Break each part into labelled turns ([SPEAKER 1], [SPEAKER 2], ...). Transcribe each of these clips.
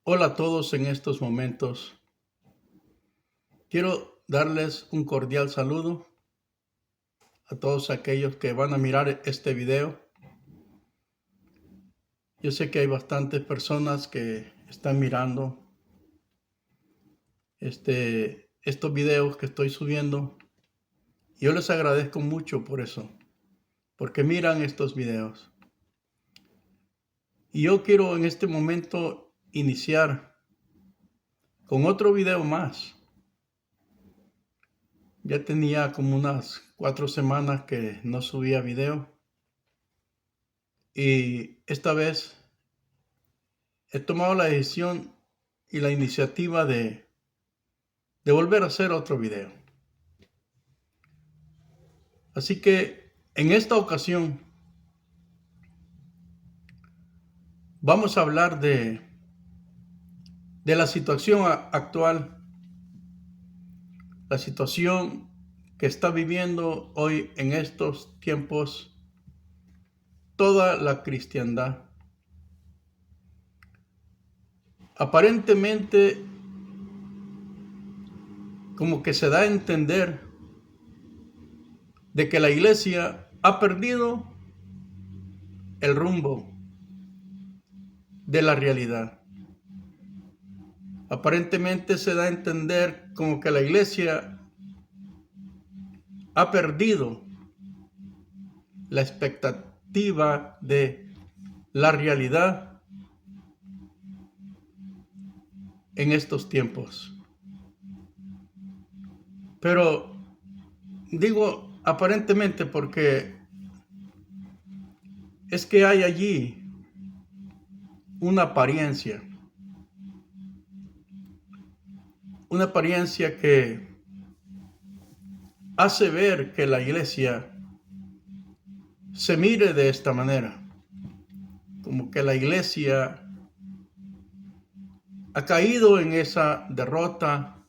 [SPEAKER 1] Hola a todos en estos momentos. Quiero darles un cordial saludo a todos aquellos que van a mirar este video. Yo sé que hay bastantes personas que están mirando estos videos que estoy subiendo. Yo les agradezco mucho por eso, porque miran estos videos. Y yo quiero en este momento iniciar con otro video más. Ya tenía como unas 4 semanas que no subía video. Y esta vez he tomado la decisión y la iniciativa de volver a hacer otro video. Así que en esta ocasión vamos a hablar de la situación actual, la situación que está viviendo hoy en estos tiempos toda la cristiandad. Aparentemente, como que se da a entender de que la iglesia ha perdido el rumbo de la realidad. Aparentemente se da a entender como que la iglesia ha perdido la expectativa de la realidad en estos tiempos. Pero digo aparentemente porque es que hay allí una apariencia que hace ver que la iglesia se mire de esta manera, como que la iglesia ha caído en esa derrota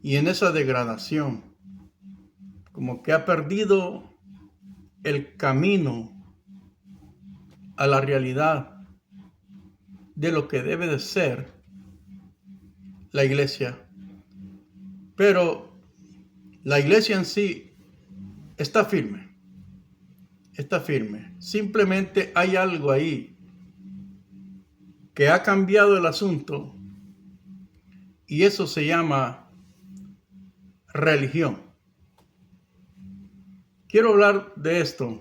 [SPEAKER 1] y en esa degradación, como que ha perdido el camino a la realidad de lo que debe de ser la iglesia. Pero la iglesia en sí está firme. Simplemente hay algo ahí que ha cambiado el asunto y eso se llama religión. Quiero hablar de esto.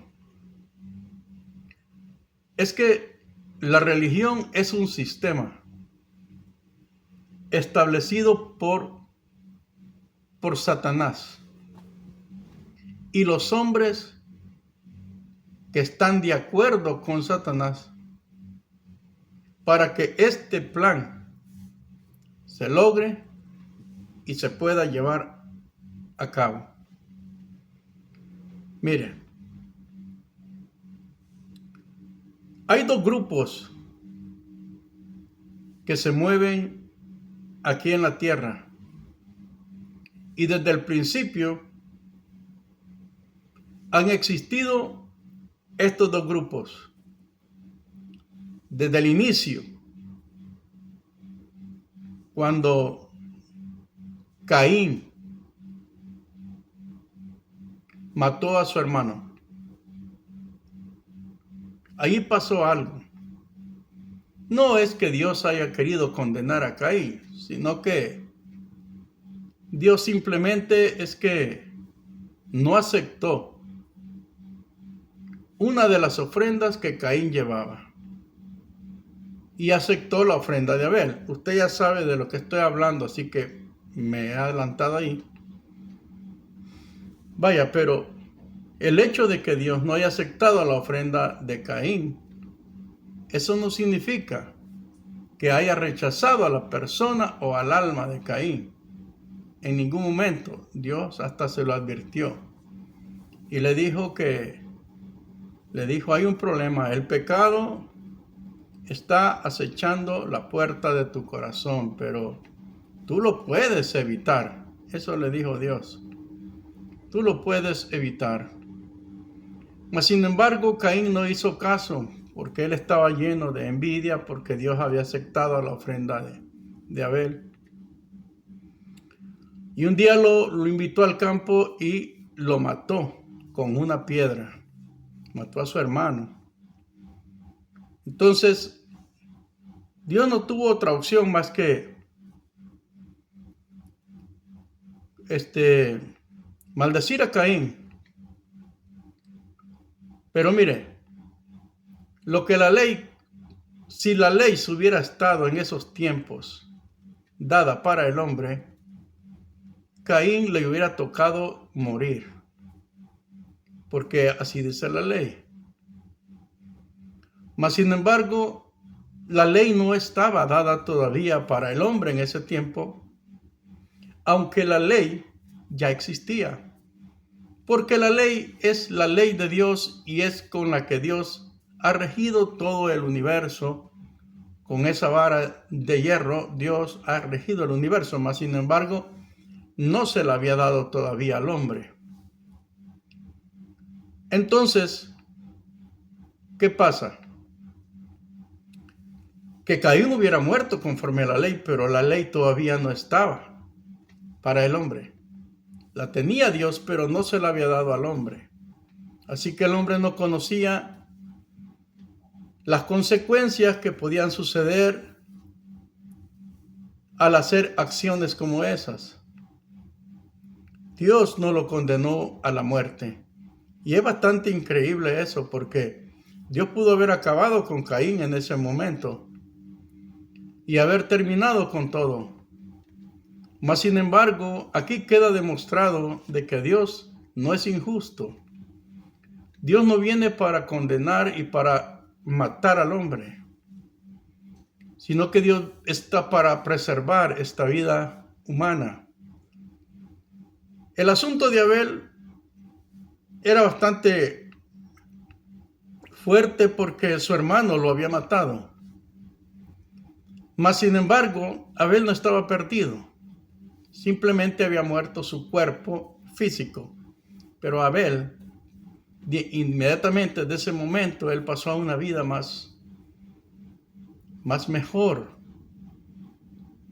[SPEAKER 1] Es que la religión es un sistema establecido por Satanás. Y los hombres que están de acuerdo con Satanás para que este plan se logre y se pueda llevar a cabo. Mire, hay dos grupos que se mueven aquí en la tierra y desde el principio han existido estos dos grupos. Desde el inicio, cuando Caín mató a su hermano, ahí pasó algo. No es que Dios haya querido condenar a Caín, sino que Dios simplemente es que no aceptó una de las ofrendas que Caín llevaba y aceptó la ofrenda de Abel. Usted ya sabe de lo que estoy hablando, así que me he adelantado ahí. Vaya, pero el hecho de que Dios no haya aceptado la ofrenda de Caín, eso no significa que haya rechazado a la persona o al alma de Caín. En ningún momento. Dios hasta se lo advirtió y le dijo hay un problema, el pecado está acechando la puerta de tu corazón, pero tú lo puedes evitar. Eso le dijo Dios. Tú lo puedes evitar. Mas sin embargo, Caín no hizo caso porque él estaba lleno de envidia, porque Dios había aceptado la ofrenda de Abel. Y un día lo invitó al campo y lo mató con una piedra. Mató a su hermano. Entonces, Dios no tuvo otra opción más que maldecir a Caín. Pero mire, si la ley se hubiera estado en esos tiempos dada para el hombre, Caín le hubiera tocado morir, porque así dice la ley. Mas sin embargo, la ley no estaba dada todavía para el hombre en ese tiempo, aunque la ley ya existía. Porque la ley es la ley de Dios y es con la que Dios ha regido todo el universo. Con esa vara de hierro, Dios ha regido el universo, mas sin embargo, no se la había dado todavía al hombre. Entonces, ¿qué pasa? Que Caín hubiera muerto conforme a la ley, pero la ley todavía no estaba para el hombre. La tenía Dios, pero no se la había dado al hombre. Así que el hombre no conocía las consecuencias que podían suceder al hacer acciones como esas. Dios no lo condenó a la muerte. Y es bastante increíble eso, porque Dios pudo haber acabado con Caín en ese momento y haber terminado con todo. Mas sin embargo, aquí queda demostrado de que Dios no es injusto. Dios no viene para condenar y para matar al hombre, sino que Dios está para preservar esta vida humana. El asunto de Abel era bastante fuerte porque su hermano lo había matado. Mas sin embargo, Abel no estaba perdido. Simplemente había muerto su cuerpo físico. Pero Abel, inmediatamente de ese momento, él pasó a una vida más mejor.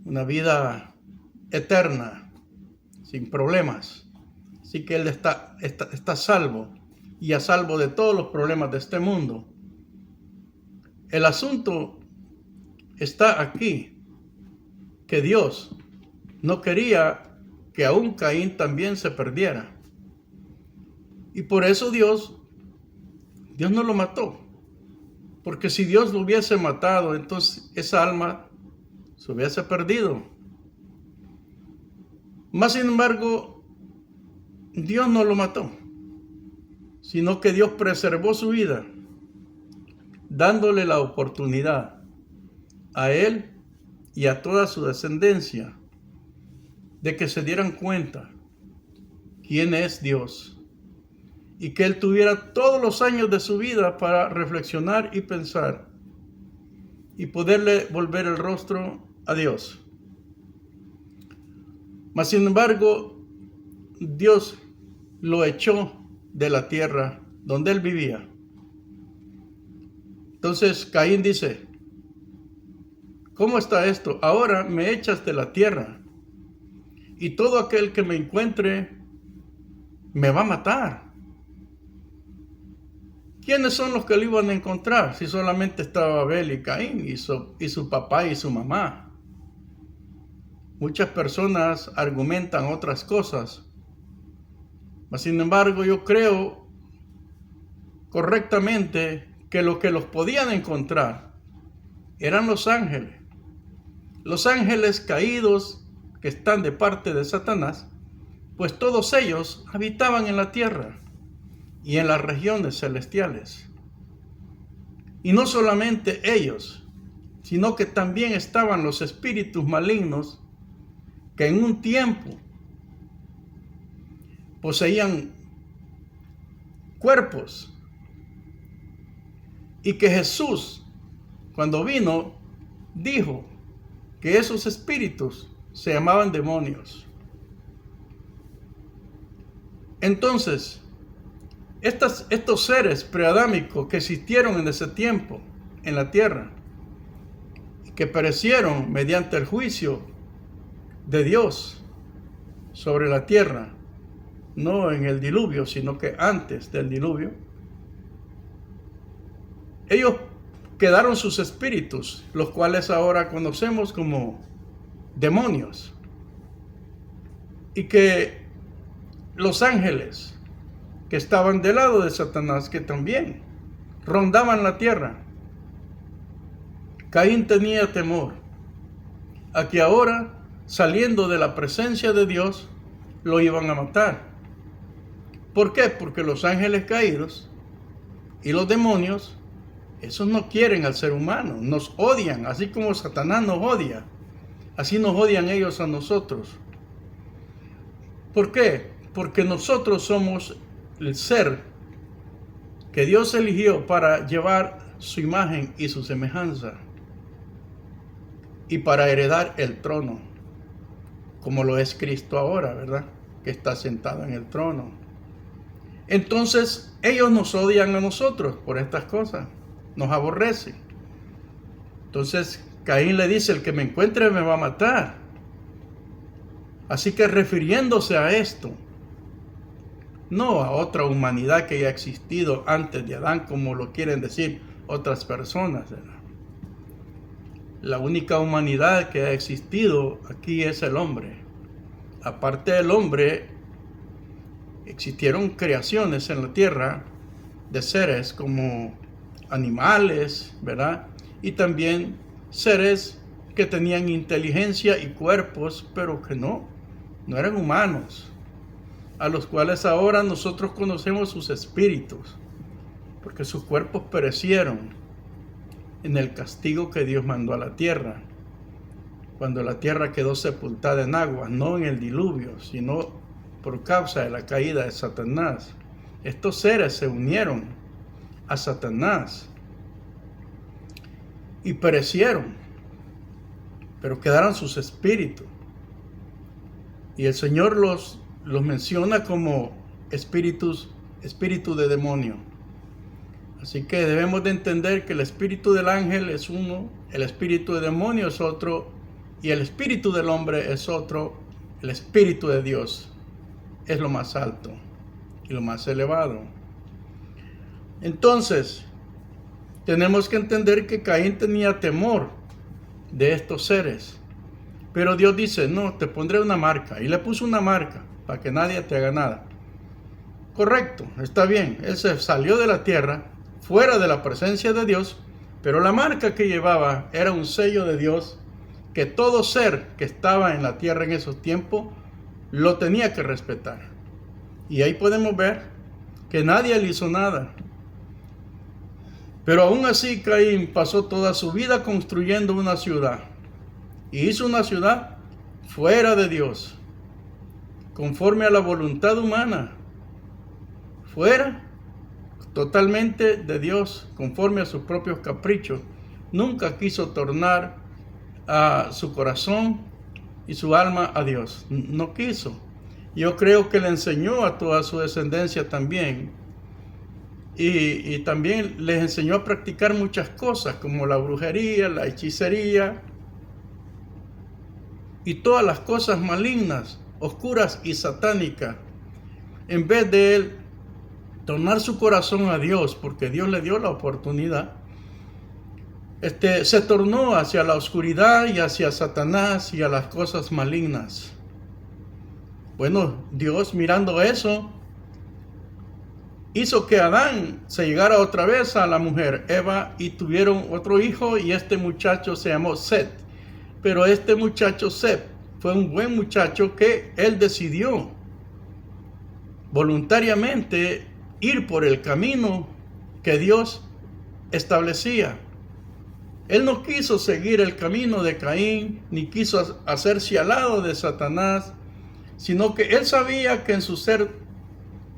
[SPEAKER 1] Una vida eterna, sin problemas. Así que él está salvo y a salvo de todos los problemas de este mundo. El asunto está aquí, que Dios no quería que aún Caín también se perdiera. Y por eso Dios no lo mató. Porque si Dios lo hubiese matado, entonces esa alma se hubiese perdido. Mas sin embargo, Dios no lo mató, sino que Dios preservó su vida, dándole la oportunidad a él y a toda su descendencia de que se dieran cuenta quién es Dios y que él tuviera todos los años de su vida para reflexionar y pensar y poderle volver el rostro a Dios. Mas sin embargo, Dios lo echó de la tierra donde él vivía. Entonces Caín dice: ¿cómo está esto? Ahora me echas de la tierra y todo aquel que me encuentre me va a matar. ¿Quiénes son los que lo iban a encontrar si solamente estaba Abel y Caín y su papá y su mamá? Muchas personas argumentan otras cosas, mas sin embargo yo creo correctamente que lo que los podían encontrar eran los ángeles. Los ángeles caídos que están de parte de Satanás, pues todos ellos habitaban en la tierra y en las regiones celestiales. Y no solamente ellos, sino que también estaban los espíritus malignos que en un tiempo poseían cuerpos y que Jesús, cuando vino, dijo que esos espíritus se llamaban demonios. Entonces, estos seres preadámicos que existieron en ese tiempo en la tierra, que perecieron mediante el juicio de Dios sobre la tierra, no en el diluvio, sino que antes del diluvio, ellos quedaron sus espíritus, los cuales ahora conocemos como demonios, y que los ángeles que estaban del lado de Satanás, que también rondaban la tierra, Caín tenía temor a que ahora, saliendo de la presencia de Dios, lo iban a matar. ¿Por qué? Porque los ángeles caídos y los demonios, esos no quieren al ser humano, nos odian, así como Satanás nos odia, así nos odian ellos a nosotros. ¿Por qué? Porque nosotros somos el ser que Dios eligió para llevar su imagen y su semejanza y para heredar el trono, como lo es Cristo ahora, ¿verdad? Que está sentado en el trono. Entonces, ellos nos odian a nosotros por estas cosas, nos aborrecen. Entonces, Caín le dice, el que me encuentre me va a matar. Así que refiriéndose a esto, no a otra humanidad que haya existido antes de Adán, como lo quieren decir otras personas, ¿verdad? La única humanidad que ha existido aquí es el hombre. Aparte del hombre, existieron creaciones en la tierra de seres como animales, ¿verdad? Y también seres que tenían inteligencia y cuerpos, pero que no eran humanos, a los cuales ahora nosotros conocemos sus espíritus, porque sus cuerpos perecieron en el castigo que Dios mandó a la tierra, cuando la tierra quedó sepultada en aguas, no en el diluvio, sino por causa de la caída de Satanás. Estos seres se unieron a Satanás y perecieron, pero quedaron sus espíritus. Y el Señor los menciona como espíritu de demonio. Así que debemos de entender que el espíritu del ángel es uno, el espíritu de demonio es otro, y el espíritu del hombre es otro. El espíritu de Dios es lo más alto y lo más elevado. Entonces, tenemos que entender que Caín tenía temor de estos seres. Pero Dios dice, no, te pondré una marca. Y le puso una marca para que nadie te haga nada. Correcto, está bien. Él se salió de la tierra, fuera de la presencia de Dios, pero la marca que llevaba era un sello de Dios que todo ser que estaba en la tierra en esos tiempos lo tenía que respetar. Y ahí podemos ver que nadie le hizo nada. Pero aún así Caín pasó toda su vida construyendo una ciudad. Y hizo una ciudad fuera de Dios, conforme a la voluntad humana, fuera totalmente de Dios, conforme a sus propios caprichos. Nunca quiso tornar a su corazón y su alma a Dios. No quiso. Yo creo que le enseñó a toda su descendencia también. Y también les enseñó a practicar muchas cosas, como la brujería, la hechicería, y todas las cosas malignas, oscuras y satánicas. En vez de él tornar su corazón a Dios, porque Dios le dio la oportunidad, se tornó hacia la oscuridad y hacia Satanás y a las cosas malignas. Bueno, Dios, mirando eso, hizo que Adán se llegara otra vez a la mujer Eva y tuvieron otro hijo, y este muchacho se llamó Set. Pero este muchacho Set fue un buen muchacho que él decidió voluntariamente ir por el camino que Dios establecía. Él no quiso seguir el camino de Caín, ni quiso hacerse al lado de Satanás, sino que él sabía que en su ser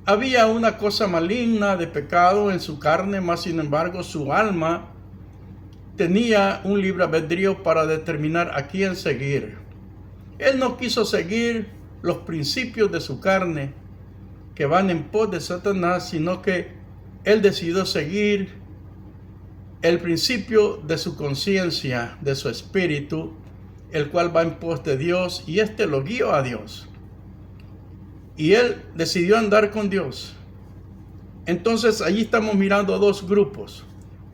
[SPEAKER 1] había una cosa maligna de pecado en su carne, mas sin embargo su alma tenía un libre albedrío para determinar a quién seguir. Él no quiso seguir los principios de su carne, que van en pos de Satanás, sino que él decidió seguir el principio de su conciencia, de su espíritu, el cual va en pos de Dios, y este lo guió a Dios. Y él decidió andar con Dios. Entonces allí estamos mirando dos grupos,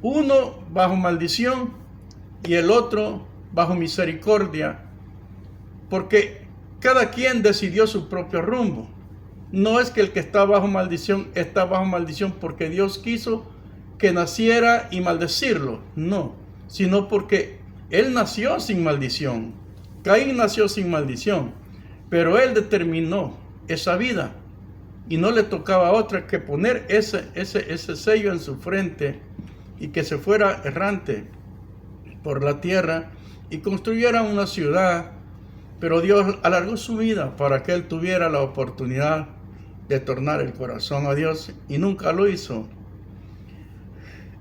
[SPEAKER 1] uno bajo maldición y el otro bajo misericordia, porque cada quien decidió su propio rumbo. No es que el que está bajo maldición porque Dios quiso que naciera y maldecirlo, no, sino porque él nació sin maldición. Caín nació sin maldición, pero él determinó esa vida y no le tocaba a otra que poner ese sello en su frente y que se fuera errante por la tierra y construyera una ciudad. Pero Dios alargó su vida para que él tuviera la oportunidad de tornar el corazón a Dios, y nunca lo hizo.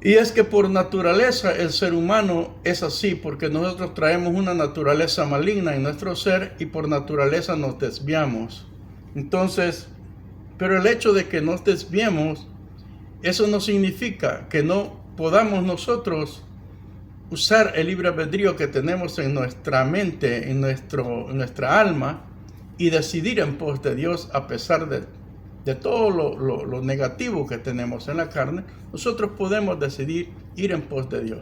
[SPEAKER 1] Y es que por naturaleza el ser humano es así, porque nosotros traemos una naturaleza maligna en nuestro ser y por naturaleza nos desviamos. Entonces, pero el hecho de que nos desviemos, eso no significa que no podamos nosotros usar el libre albedrío que tenemos en nuestra mente, en nuestra alma, y decidir en pos de Dios a pesar de todo lo negativo que tenemos en la carne. Nosotros podemos decidir ir en pos de Dios.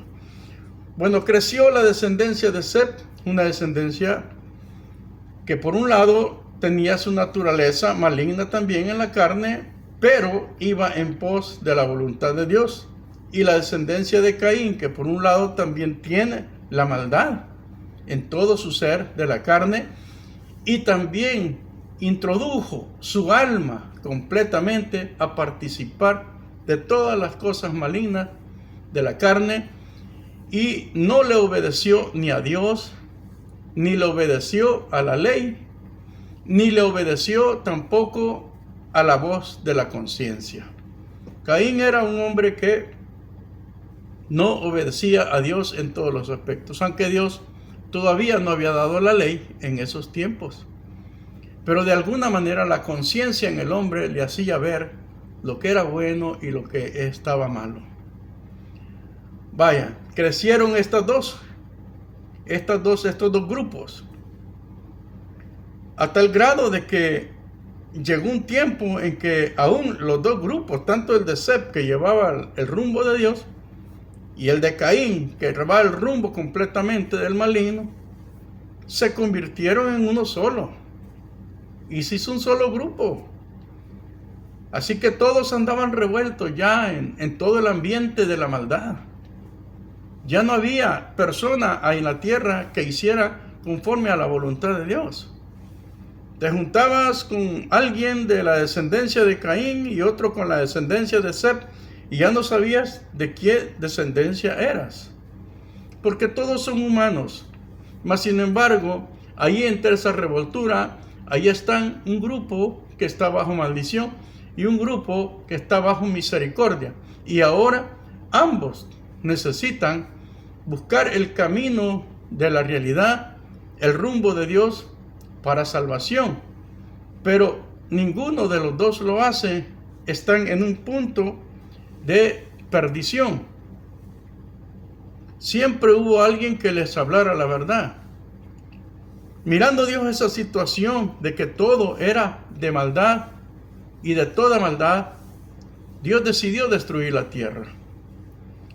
[SPEAKER 1] Bueno, creció la descendencia de Seth, una descendencia que por un lado tenía su naturaleza maligna también en la carne, pero iba en pos de la voluntad de Dios. Y la descendencia de Caín, que por un lado también tiene la maldad en todo su ser de la carne, y también introdujo su alma completamente a participar de todas las cosas malignas de la carne, y no le obedeció ni a Dios, ni le obedeció a la ley, ni le obedeció tampoco a la voz de la conciencia. Caín era un hombre que no obedecía a Dios en todos los aspectos, aunque Dios todavía no había dado la ley en esos tiempos. Pero de alguna manera la conciencia en el hombre le hacía ver lo que era bueno y lo que estaba malo. Vaya, crecieron estos dos grupos, a tal grado de que llegó un tiempo en que aún los dos grupos, tanto el de Seth, que llevaba el rumbo de Dios, y el de Caín, que llevaba el rumbo completamente del maligno, se convirtieron en uno solo. Y se hizo un solo grupo. Así que todos andaban revueltos ya en todo el ambiente de la maldad. Ya no había persona en la tierra que hiciera conforme a la voluntad de Dios. Te juntabas con alguien de la descendencia de Caín y otro con la descendencia de Seth, y ya no sabías de qué descendencia eras, porque todos son humanos. Mas sin embargo, ahí entre esa revoltura, ahí están un grupo que está bajo maldición y un grupo que está bajo misericordia. Y ahora ambos necesitan buscar el camino de la realidad, el rumbo de Dios para salvación. Pero ninguno de los dos lo hace. Están en un punto de perdición. Siempre hubo alguien que les hablara la verdad. Mirando Dios esa situación de que todo era de maldad y de toda maldad, Dios decidió destruir la tierra.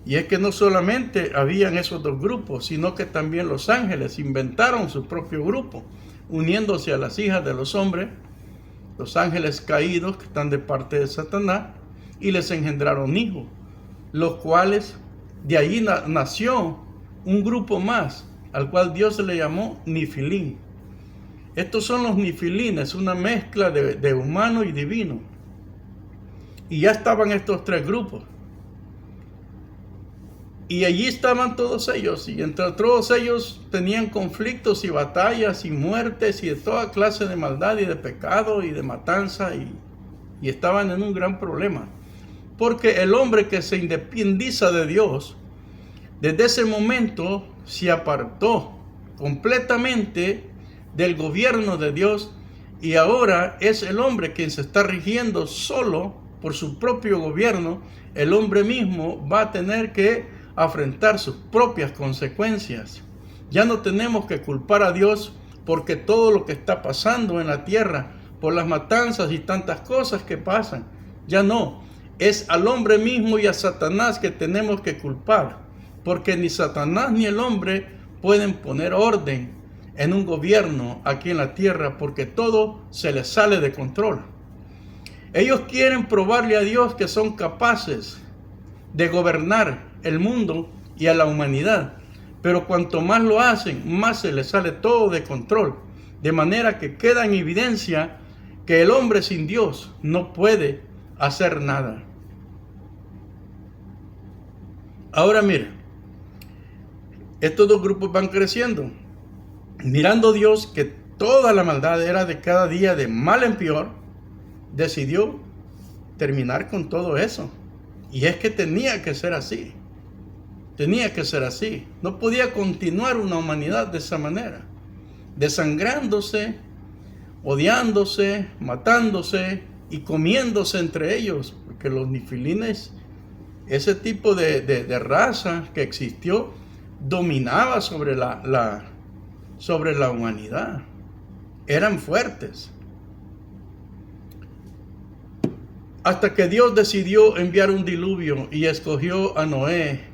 [SPEAKER 1] Y es que no solamente habían esos dos grupos, sino que también los ángeles inventaron su propio grupo, uniéndose a las hijas de los hombres, los ángeles caídos que están de parte de Satanás, y les engendraron hijos, los cuales de allí nació un grupo más, al cual Dios le llamó Nifilín. Estos son los Nifilines, una mezcla de humano y divino. Y ya estaban estos tres grupos. Y allí estaban todos ellos, y entre todos ellos tenían conflictos y batallas y muertes y de toda clase de maldad y de pecado y de matanza, y estaban en un gran problema. Porque el hombre que se independiza de Dios, desde ese momento se apartó completamente del gobierno de Dios Y ahora es el hombre quien se está rigiendo solo por su propio gobierno. El hombre mismo va a tener que afrontar sus propias consecuencias. Ya no tenemos que culpar a Dios porque todo lo que está pasando en la tierra, por las matanzas y tantas cosas que pasan, ya no. Es al hombre mismo y a Satanás que tenemos que culpar, porque ni Satanás ni el hombre pueden poner orden en un gobierno aquí en la tierra, porque todo se les sale de control. Ellos quieren probarle a Dios que son capaces de gobernar el mundo y a la humanidad, pero cuanto más lo hacen, más se les sale todo de control, de manera que queda en evidencia que el hombre sin Dios no puede hacer nada. Ahora mire, estos dos grupos van creciendo, mirando Dios que toda la maldad era de cada día de mal en peor, decidió terminar con todo eso. Y es que tenía que ser así. Tenía que ser así. No podía continuar una humanidad de esa manera, desangrándose, odiándose, matándose y comiéndose entre ellos, porque los nifilines, ese tipo de raza que existió, dominaba sobre la humanidad. Eran fuertes. Hasta que Dios decidió enviar un diluvio y escogió a Noé.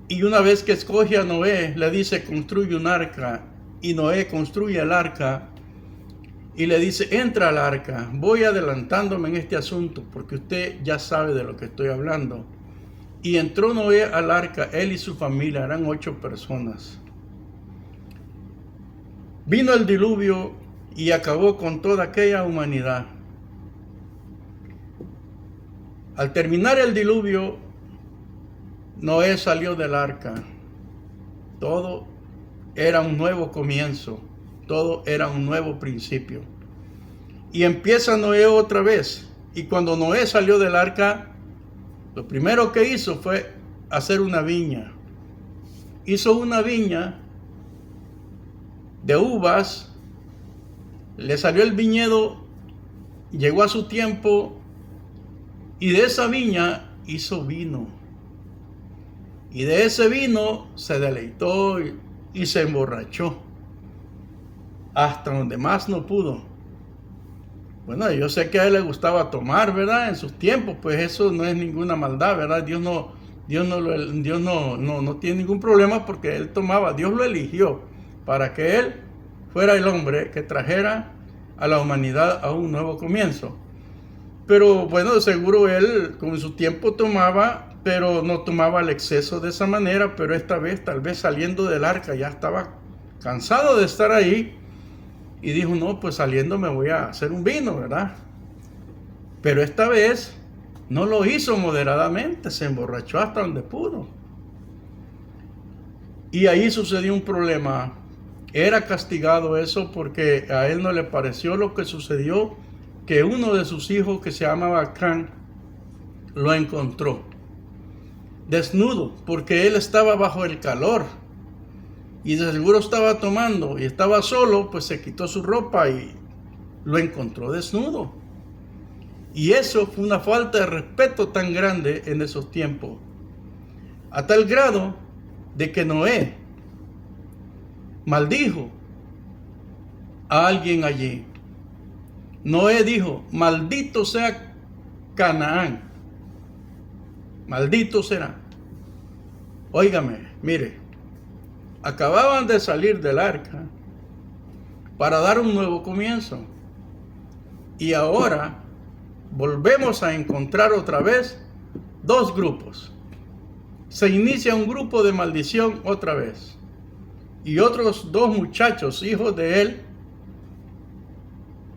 [SPEAKER 1] Y una vez que escoge a Noé, le dice, construye un arca. Y Noé construye el arca y le dice, entra al arca. Voy adelantándome en este asunto porque usted ya sabe de lo que estoy hablando. Y entró Noé al arca, él y su familia, eran 8 personas. Vino el diluvio y acabó con toda aquella humanidad. Al terminar el diluvio, Noé salió del arca. Todo era un nuevo comienzo. Todo era un nuevo principio. Y empieza Noé otra vez. Y cuando Noé salió del arca, lo primero que hizo fue hacer una viña. Hizo una viña de uvas. Le salió el viñedo. Llegó a su tiempo. Y de esa viña hizo vino. Y de ese vino se deleitó y se emborrachó. Hasta donde más no pudo. Bueno, yo sé que a él le gustaba tomar, ¿verdad? En sus tiempos, pues eso no es ninguna maldad, ¿verdad? Dios no tiene ningún problema porque él tomaba. Dios lo eligió para que él fuera el hombre que trajera a la humanidad a un nuevo comienzo. Pero bueno, de seguro él con su tiempo tomaba, pero no tomaba al exceso de esa manera. Pero esta vez, tal vez saliendo del arca, ya estaba cansado de estar ahí. Y dijo, no, pues saliendo me voy a hacer un vino, ¿verdad? Pero esta vez no lo hizo moderadamente, se emborrachó hasta donde pudo. Y ahí sucedió un problema. Era castigado eso porque a él no le pareció lo que sucedió, que uno de sus hijos, que se llamaba Can, lo encontró desnudo, porque él estaba bajo el calor. Y de seguro estaba tomando y estaba solo, pues se quitó su ropa y lo encontró desnudo. Y eso fue una falta de respeto tan grande en esos tiempos. A tal grado de que Noé maldijo a alguien allí. Noé dijo, maldito sea Canaán. Maldito será. Óigame, mire. Acababan de salir del arca para dar un nuevo comienzo. Y ahora volvemos a encontrar otra vez dos grupos. Se inicia un grupo de maldición otra vez. Y otros dos muchachos, hijos de él,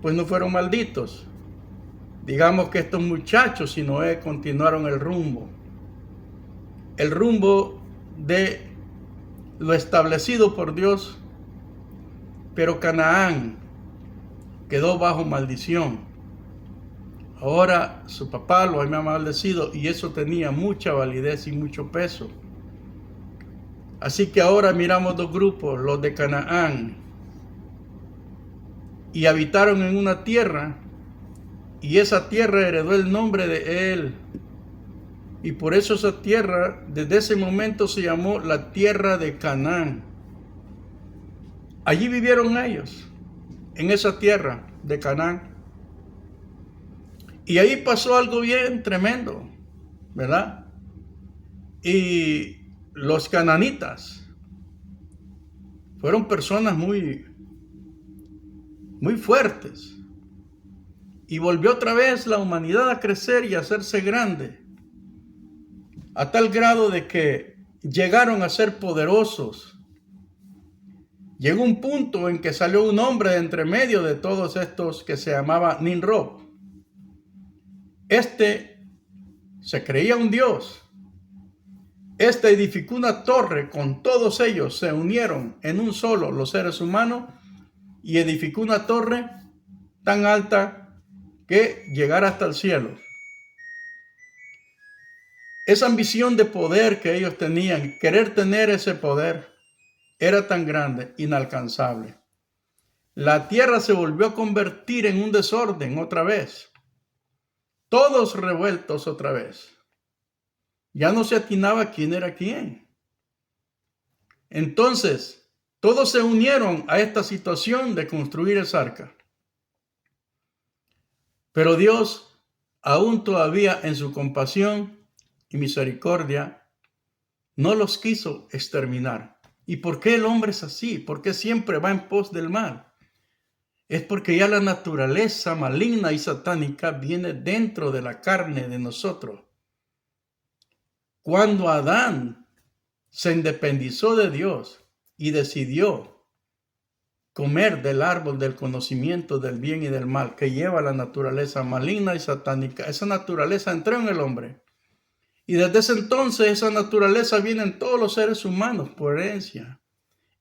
[SPEAKER 1] pues no fueron malditos. Digamos que estos muchachos y Noé continuaron el rumbo. El rumbo de lo establecido por Dios, pero Canaán quedó bajo maldición. Ahora su papá lo había maldecido y eso tenía mucha validez y mucho peso. Así que ahora miramos dos grupos, los de Canaán. y habitaron en una tierra, y esa tierra heredó el nombre de él. Y por eso esa tierra, desde ese momento se llamó la tierra de Canaán. Allí vivieron ellos, en esa tierra de Canaán. Y ahí pasó algo bien tremendo, ¿verdad? Y los cananitas fueron personas muy fuertes. Y volvió otra vez la humanidad a crecer y a hacerse grande, a tal grado de que llegaron a ser poderosos. Llegó un punto en que salió un hombre de entre medio de todos estos que se llamaba Nimrod. Este se creía un dios. Este edificó una torre, con todos ellos se unieron en un solo, los seres humanos, y edificó una torre tan alta que llegara hasta el cielo. Esa ambición de poder que ellos tenían, querer tener ese poder, era tan grande, inalcanzable. La tierra se volvió a convertir en un desorden otra vez. Todos revueltos otra vez. Ya no se atinaba quién era quién. Entonces, todos se unieron a esta situación de construir esa arca. Pero Dios, aún todavía en su compasión y misericordia, no los quiso exterminar. ¿Y por qué el hombre es así? ¿Por qué siempre va en pos del mal? Es porque ya la naturaleza maligna y satánica viene dentro de la carne de nosotros. Cuando Adán se independizó de Dios y decidió comer del árbol del conocimiento del bien y del mal que lleva la naturaleza maligna y satánica, esa naturaleza entró en el hombre. Y desde ese entonces esa naturaleza viene en todos los seres humanos por herencia,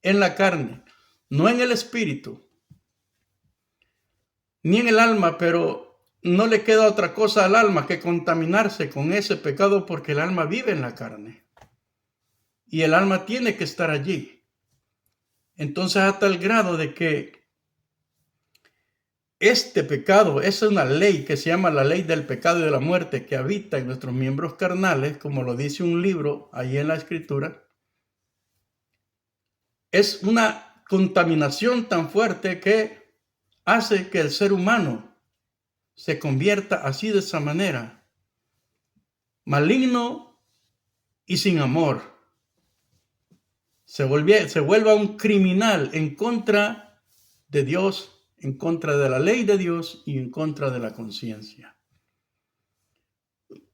[SPEAKER 1] en la carne, no en el espíritu, ni en el alma, pero no le queda otra cosa al alma que contaminarse con ese pecado porque el alma vive en la carne. Y el alma tiene que estar allí. Entonces, hasta el grado de que este pecado es una ley que se llama la ley del pecado y de la muerte que habita en nuestros miembros carnales, como lo dice un libro ahí en la escritura. Es una contaminación tan fuerte que hace que el ser humano se convierta así de esa manera, maligno y sin amor. Se vuelva un criminal en contra de Dios, en contra de la ley de Dios y en contra de la conciencia.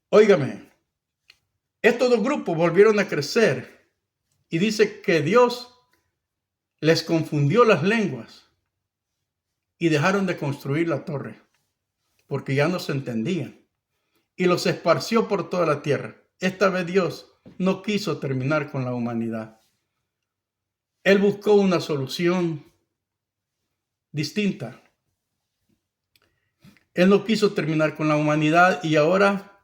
[SPEAKER 1] Óigame, estos dos grupos volvieron a crecer y dice que Dios les confundió las lenguas y dejaron de construir la torre porque ya no se entendían y los esparció por toda la tierra. Esta vez Dios no quiso terminar con la humanidad. Él buscó una solución distinta. Él no quiso terminar con la humanidad y ahora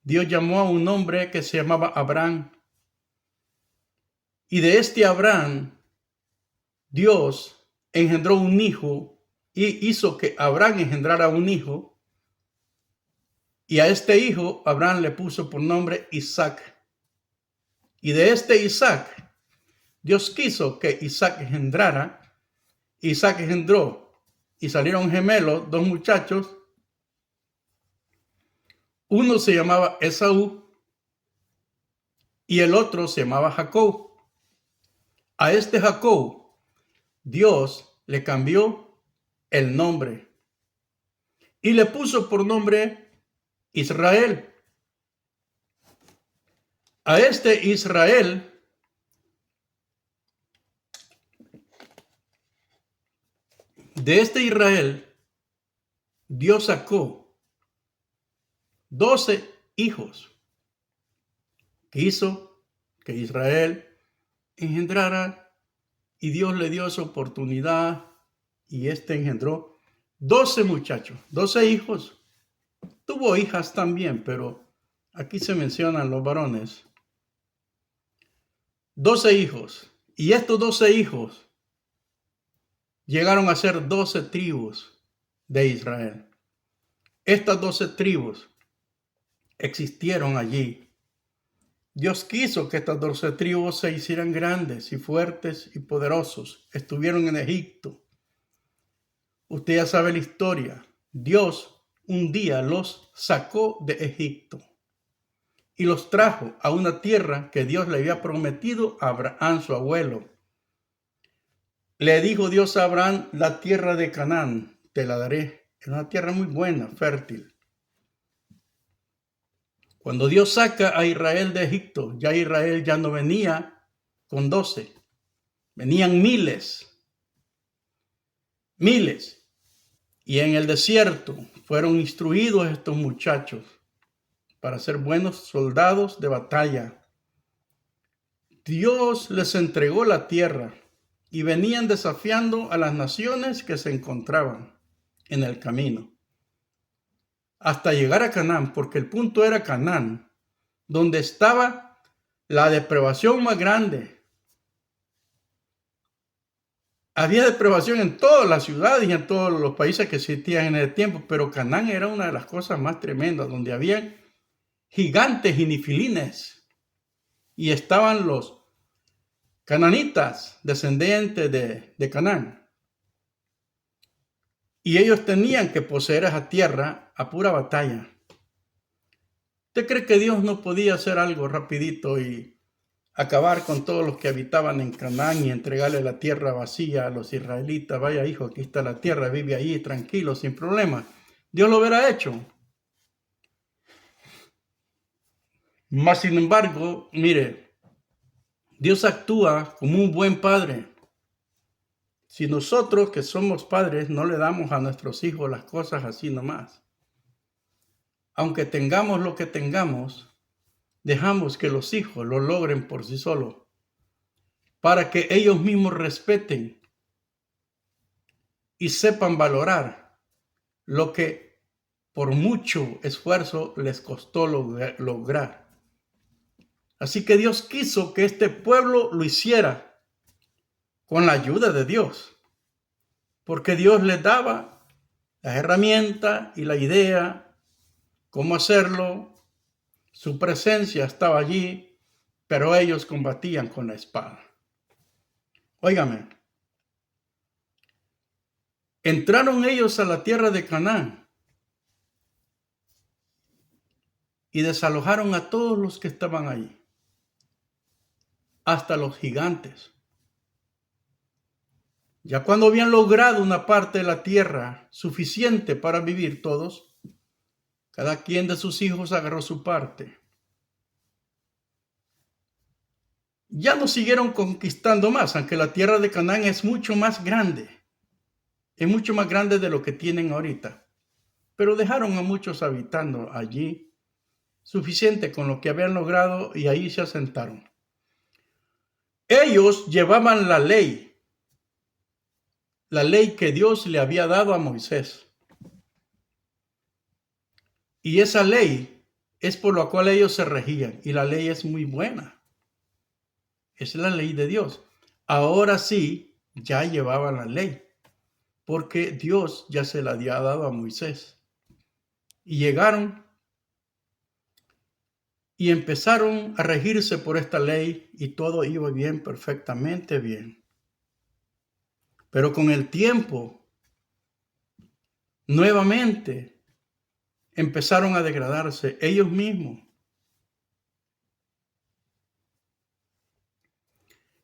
[SPEAKER 1] Dios llamó a un hombre que se llamaba Abraham. Y de este Abraham, Dios engendró un hijo y hizo que Abraham engendrara un hijo. Y a este hijo Abraham le puso por nombre Isaac. Y de este Isaac, Dios quiso que Isaac engendrara. Isaac engendró y salieron gemelos, dos muchachos. Uno se llamaba Esaú y el otro se llamaba Jacob. A este Jacob, Dios le cambió el nombre y le puso por nombre Israel. A este Israel, de este Israel, Dios sacó 12 hijos que hizo que Israel engendrara y Dios le dio esa oportunidad y este engendró 12 muchachos, 12 hijos. Tuvo hijas también, pero aquí se mencionan los varones. 12 hijos. Y estos 12 hijos llegaron a ser 12 tribus de Israel. Estas 12 tribus existieron allí. Dios quiso que estas 12 tribus se hicieran grandes y fuertes y poderosos. Estuvieron en Egipto. Usted ya sabe la historia. Dios un día los sacó de Egipto y los trajo a una tierra que Dios le había prometido a Abraham, su abuelo. Le dijo Dios a Abraham: la tierra de Canaán te la daré. Era una tierra muy buena, fértil. Cuando Dios saca a Israel de Egipto, ya Israel ya no venía con 12, venían miles. Y en el desierto fueron instruidos estos muchachos para ser buenos soldados de batalla. Dios les entregó la tierra y venían desafiando a las naciones que se encontraban en el camino hasta llegar a Canaán, porque el punto era Canaán, donde estaba la depravación más grande. Había depravación en todas las ciudades y en todos los países que existían en el tiempo, pero Canaán era una de las cosas más tremendas, donde había gigantes y nifilines, y estaban los cananitas, descendientes de Canaán. Y ellos tenían que poseer esa tierra a pura batalla. ¿Usted cree que Dios no podía hacer algo rapidito y acabar con todos los que habitaban en Canaán y entregarle la tierra vacía a los israelitas? Vaya, hijo, aquí está la tierra, vive ahí tranquilo, sin problema. Dios lo hubiera hecho. Mas, sin embargo, mire, Dios actúa como un buen padre. Si nosotros que somos padres no le damos a nuestros hijos las cosas así nomás, aunque tengamos lo que tengamos, dejamos que los hijos lo logren por sí solos, para que ellos mismos respeten y sepan valorar lo que por mucho esfuerzo les costó lograr. Así que Dios quiso que este pueblo lo hiciera con la ayuda de Dios, porque Dios les daba las herramientas y la idea, cómo hacerlo. Su presencia estaba allí, pero ellos combatían con la espada. Óigame, entraron ellos a la tierra de Canaán y desalojaron a todos los que estaban allí, hasta los gigantes. Ya cuando habían logrado una parte de la tierra suficiente para vivir todos, cada quien de sus hijos agarró su parte. Ya no siguieron conquistando más, aunque la tierra de Canaán es mucho más grande. Es mucho más grande de lo que tienen ahorita. Pero dejaron a muchos habitando allí, suficiente con lo que habían logrado, y ahí se asentaron. Ellos llevaban la ley que Dios le había dado a Moisés. Y esa ley es por la cual ellos se regían, y la ley es muy buena. Es la ley de Dios. Ahora sí, ya llevaban la ley, porque Dios ya se la había dado a Moisés. Y llegaron y empezaron a regirse por esta ley, y todo iba bien, perfectamente bien. Pero con el tiempo, nuevamente, empezaron a degradarse ellos mismos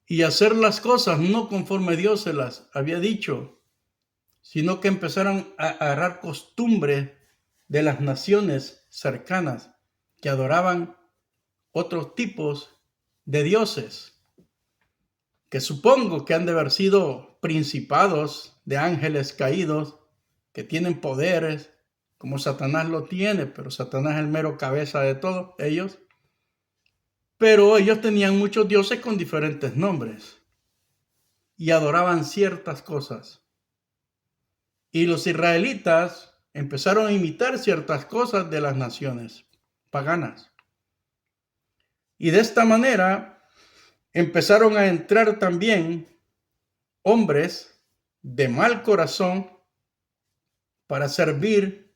[SPEAKER 1] y hacer las cosas no conforme Dios se las había dicho, sino que empezaron a agarrar costumbre de las naciones cercanas que adoraban otros tipos de dioses, que supongo que han de haber sido principados de ángeles caídos que tienen poderes como Satanás lo tiene, pero Satanás es el mero cabeza de todos ellos. Pero ellos tenían muchos dioses con diferentes nombres y adoraban ciertas cosas. Y los israelitas empezaron a imitar ciertas cosas de las naciones paganas. Y de esta manera empezaron a entrar también hombres de mal corazón para servir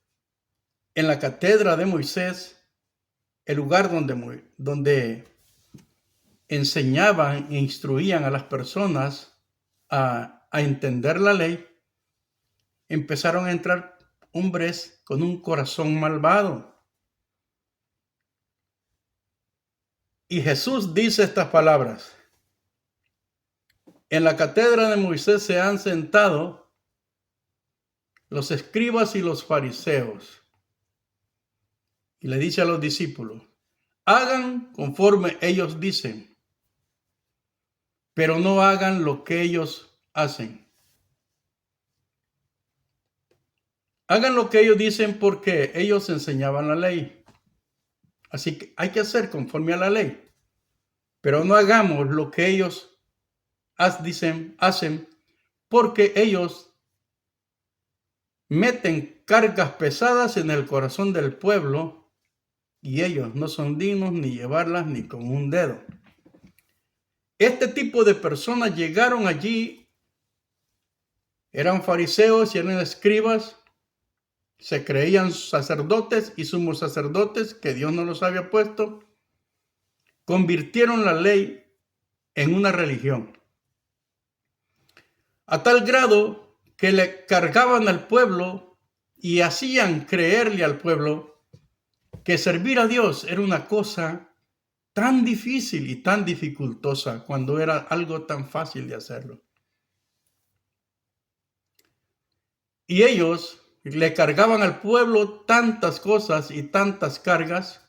[SPEAKER 1] en la cátedra de Moisés, el lugar donde enseñaban e instruían a las personas a entender la ley, empezaron a entrar hombres con un corazón malvado. Y Jesús dice estas palabras: en la cátedra de Moisés se han sentado los escribas y los fariseos. Y le dice a los discípulos: hagan conforme ellos dicen, pero no hagan lo que ellos hacen. Hagan lo que ellos dicen porque ellos enseñaban la ley. Así que hay que hacer conforme a la ley, pero no hagamos lo que ellos hacen, porque ellos meten cargas pesadas en el corazón del pueblo y ellos no son dignos ni llevarlas ni con un dedo. Este tipo de personas llegaron allí, eran fariseos y eran escribas, se creían sacerdotes y sumos sacerdotes que Dios no los había puesto, convirtieron la ley en una religión, a tal grado que le cargaban al pueblo y hacían creerle al pueblo que servir a Dios era una cosa tan difícil y tan dificultosa cuando era algo tan fácil de hacerlo. Y ellos le cargaban al pueblo tantas cosas y tantas cargas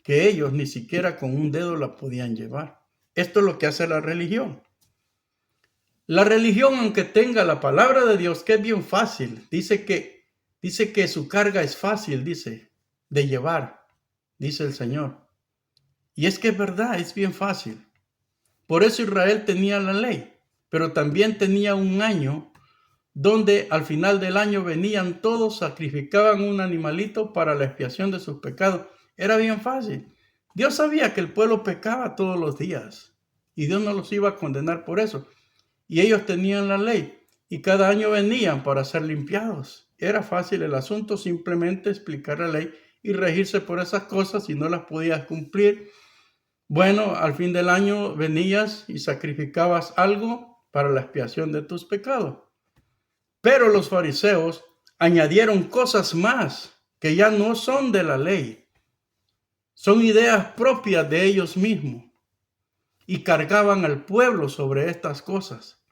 [SPEAKER 1] que ellos ni siquiera con un dedo la podían llevar. Esto es lo que hace la religión. La religión, aunque tenga la palabra de Dios, que es bien fácil, dice que su carga es fácil, dice, de llevar, dice el Señor. Y es que es verdad, es bien fácil. Por eso Israel tenía la ley, pero también tenía un año donde al final del año venían todos, sacrificaban un animalito para la expiación de sus pecados. Era bien fácil. Dios sabía que el pueblo pecaba todos los días y Dios no los iba a condenar por eso. Y ellos tenían la ley y cada año venían para ser limpiados. Era fácil el asunto, simplemente explicar la ley y regirse por esas cosas. Si no las podías cumplir, bueno, al fin del año venías y sacrificabas algo para la expiación de tus pecados. Pero los fariseos añadieron cosas más que ya no son de la ley. Son ideas propias de ellos mismos. Y cargaban al pueblo sobre estas cosas.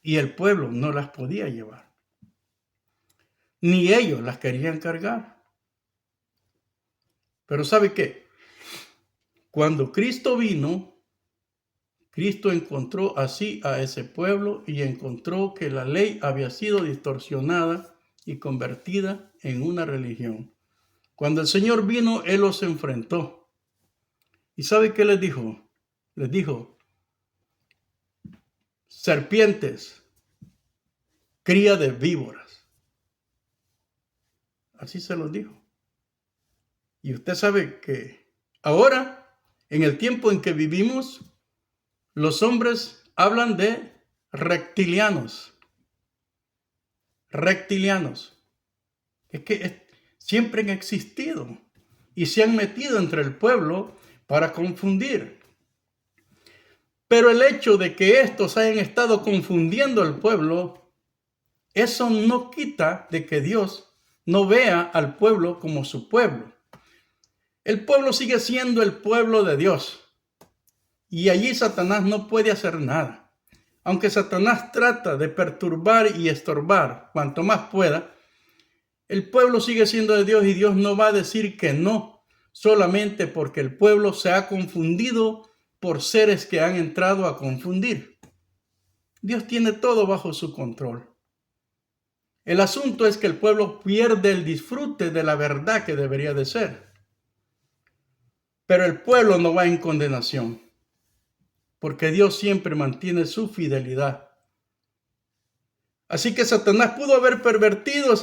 [SPEAKER 1] Y el pueblo no las podía llevar. Ni ellos las querían cargar. Pero ¿sabe qué? Cuando Cristo vino, Cristo encontró así a ese pueblo y encontró que la ley había sido distorsionada y convertida en una religión. Cuando el Señor vino, Él los enfrentó. ¿Y sabe qué les dijo? Les dijo: serpientes, cría de víboras. Así se los dijo. Y usted sabe que ahora, en el tiempo en que vivimos, los hombres hablan de reptilianos. Reptilianos. Es que siempre han existido y se han metido entre el pueblo para confundir. Pero el hecho de que estos hayan estado confundiendo al pueblo, eso no quita de que Dios no vea al pueblo como su pueblo. El pueblo sigue siendo el pueblo de Dios. Y allí Satanás no puede hacer nada. Aunque Satanás trata de perturbar y estorbar cuanto más pueda, el pueblo sigue siendo de Dios y Dios no va a decir que no, solamente porque el pueblo se ha confundido por seres que han entrado a confundir. Dios tiene todo bajo su control. El asunto es que el pueblo pierde el disfrute de la verdad que debería de ser. Pero el pueblo no va en condenación, porque Dios siempre mantiene su fidelidad. Así que Satanás pudo haber pervertido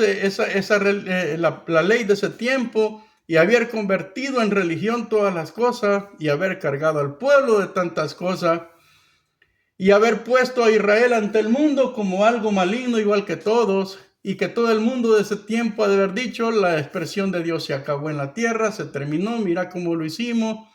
[SPEAKER 1] la ley de ese tiempo y haber convertido en religión todas las cosas y haber cargado al pueblo de tantas cosas y haber puesto a Israel ante el mundo como algo maligno igual que todos, y que todo el mundo de ese tiempo ha de haber dicho, la expresión de Dios se acabó en la tierra, se terminó, mira cómo lo hicimos.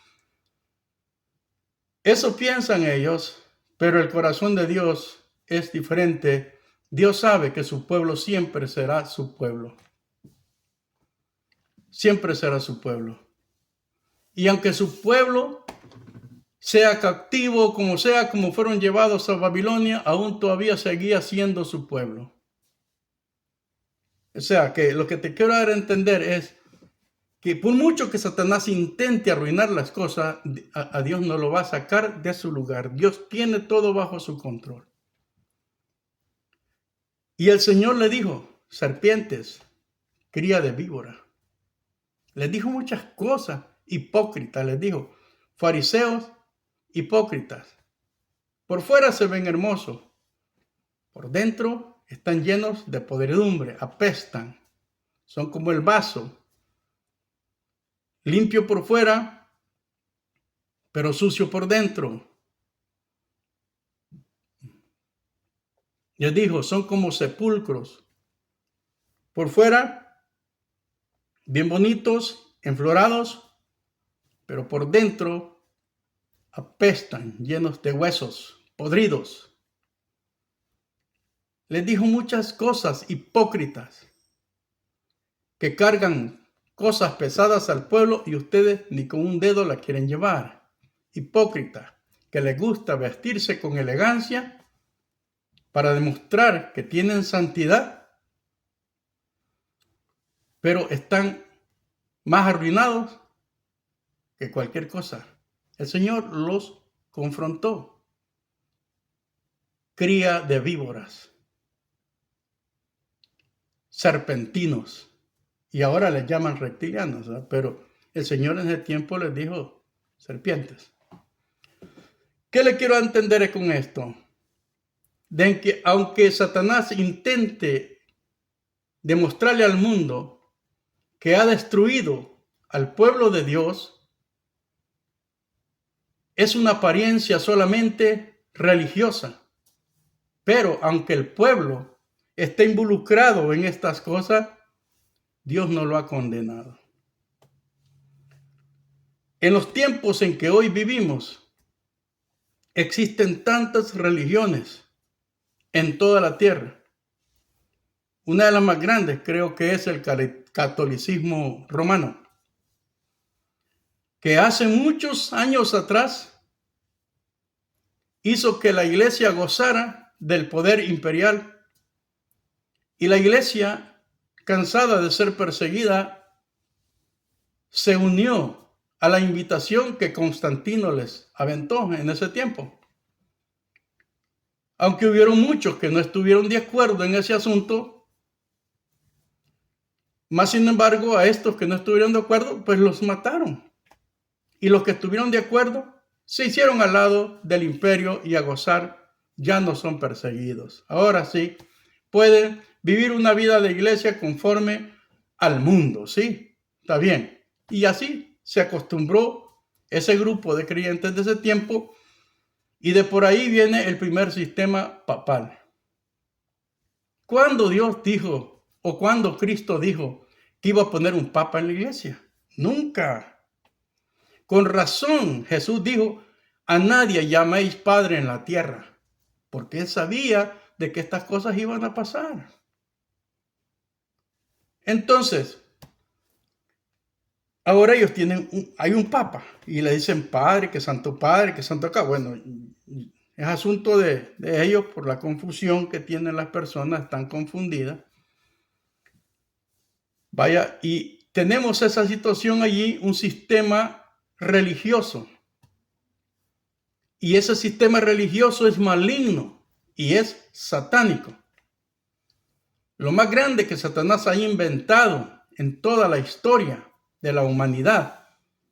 [SPEAKER 1] Eso piensan ellos, pero el corazón de Dios es diferente. Dios sabe que su pueblo siempre será su pueblo. Siempre será su pueblo. Y aunque su pueblo sea cautivo, como sea, como fueron llevados a Babilonia, aún todavía seguía siendo su pueblo. O sea, que lo que te quiero dar a entender es que por mucho que Satanás intente arruinar las cosas, a Dios no lo va a sacar de su lugar. Dios tiene todo bajo su control. Y el Señor le dijo, serpientes, cría de víbora. Les dijo muchas cosas, hipócritas, les dijo, fariseos, hipócritas. Por fuera se ven hermosos, por dentro están llenos de podredumbre, apestan, son como el vaso, limpio por fuera, pero sucio por dentro. Les dijo, son como sepulcros. Por fuera, bien bonitos, enflorados, pero por dentro apestan, llenos de huesos, podridos. Les dijo muchas cosas hipócritas que cargan cosas pesadas al pueblo y ustedes ni con un dedo la quieren llevar. Hipócritas que les gusta vestirse con elegancia para demostrar que tienen santidad, pero están más arruinados que cualquier cosa. El Señor los confrontó. Cría de víboras, serpentinos, y ahora les llaman reptilianos, ¿verdad? Pero el Señor en ese tiempo les dijo serpientes. ¿Qué le quiero entender con esto? De que aunque Satanás intente demostrarle al mundo que ha destruido al pueblo de Dios, es una apariencia solamente religiosa. Pero aunque el pueblo esté involucrado en estas cosas, Dios no lo ha condenado. En los tiempos en que hoy vivimos, existen tantas religiones en toda la tierra. Una de las más grandes creo que es el catolicismo romano, que hace muchos años atrás hizo que la iglesia gozara del poder imperial, y la iglesia, cansada de ser perseguida, se unió a la invitación que Constantino les aventó en ese tiempo. Aunque hubieron muchos que no estuvieron de acuerdo en ese asunto, más sin embargo a estos que no estuvieron de acuerdo, pues los mataron. Y los que estuvieron de acuerdo se hicieron al lado del imperio y a gozar, ya no son perseguidos. Ahora sí, pueden vivir una vida de iglesia conforme al mundo, ¿sí? Está bien. Y así se acostumbró ese grupo de creyentes de ese tiempo, y de por ahí viene el primer sistema papal. ¿Cuándo Dios dijo o cuándo Cristo dijo que iba a poner un papa en la iglesia? Nunca. Con razón, Jesús dijo, a nadie llaméis Padre en la tierra, porque él sabía de que estas cosas iban a pasar. Entonces, ahora ellos hay un papa y le dicen Padre, que Santo Padre, que Santo acá. Bueno, es asunto de ellos por la confusión que tienen las personas, están confundidas. Vaya, y tenemos esa situación allí, un sistema religioso. Y ese sistema religioso es maligno y es satánico. Lo más grande que Satanás ha inventado en toda la historia de la humanidad.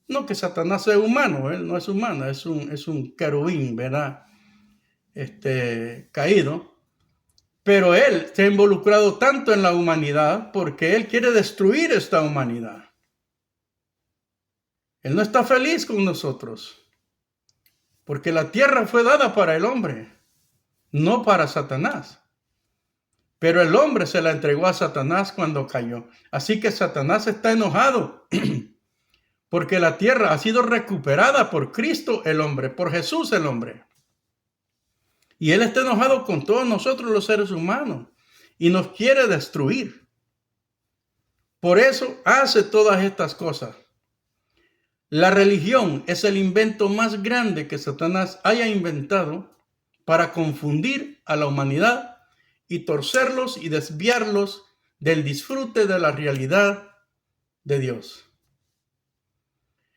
[SPEAKER 1] No que Satanás sea humano, él no es humano, es un querubín, ¿verdad? Caído. Pero él se ha involucrado tanto en la humanidad porque él quiere destruir esta humanidad. Él no está feliz con nosotros, porque la tierra fue dada para el hombre. no para Satanás. Pero el hombre se la entregó a Satanás cuando cayó. Así que Satanás está enojado porque la tierra ha sido recuperada por Cristo el hombre, por Jesús el hombre. Y Él está enojado con todos nosotros los seres humanos y nos quiere destruir. Por eso hace todas estas cosas. La religión es el invento más grande que Satanás haya inventado para confundir a la humanidad y torcerlos y desviarlos del disfrute de la realidad de Dios.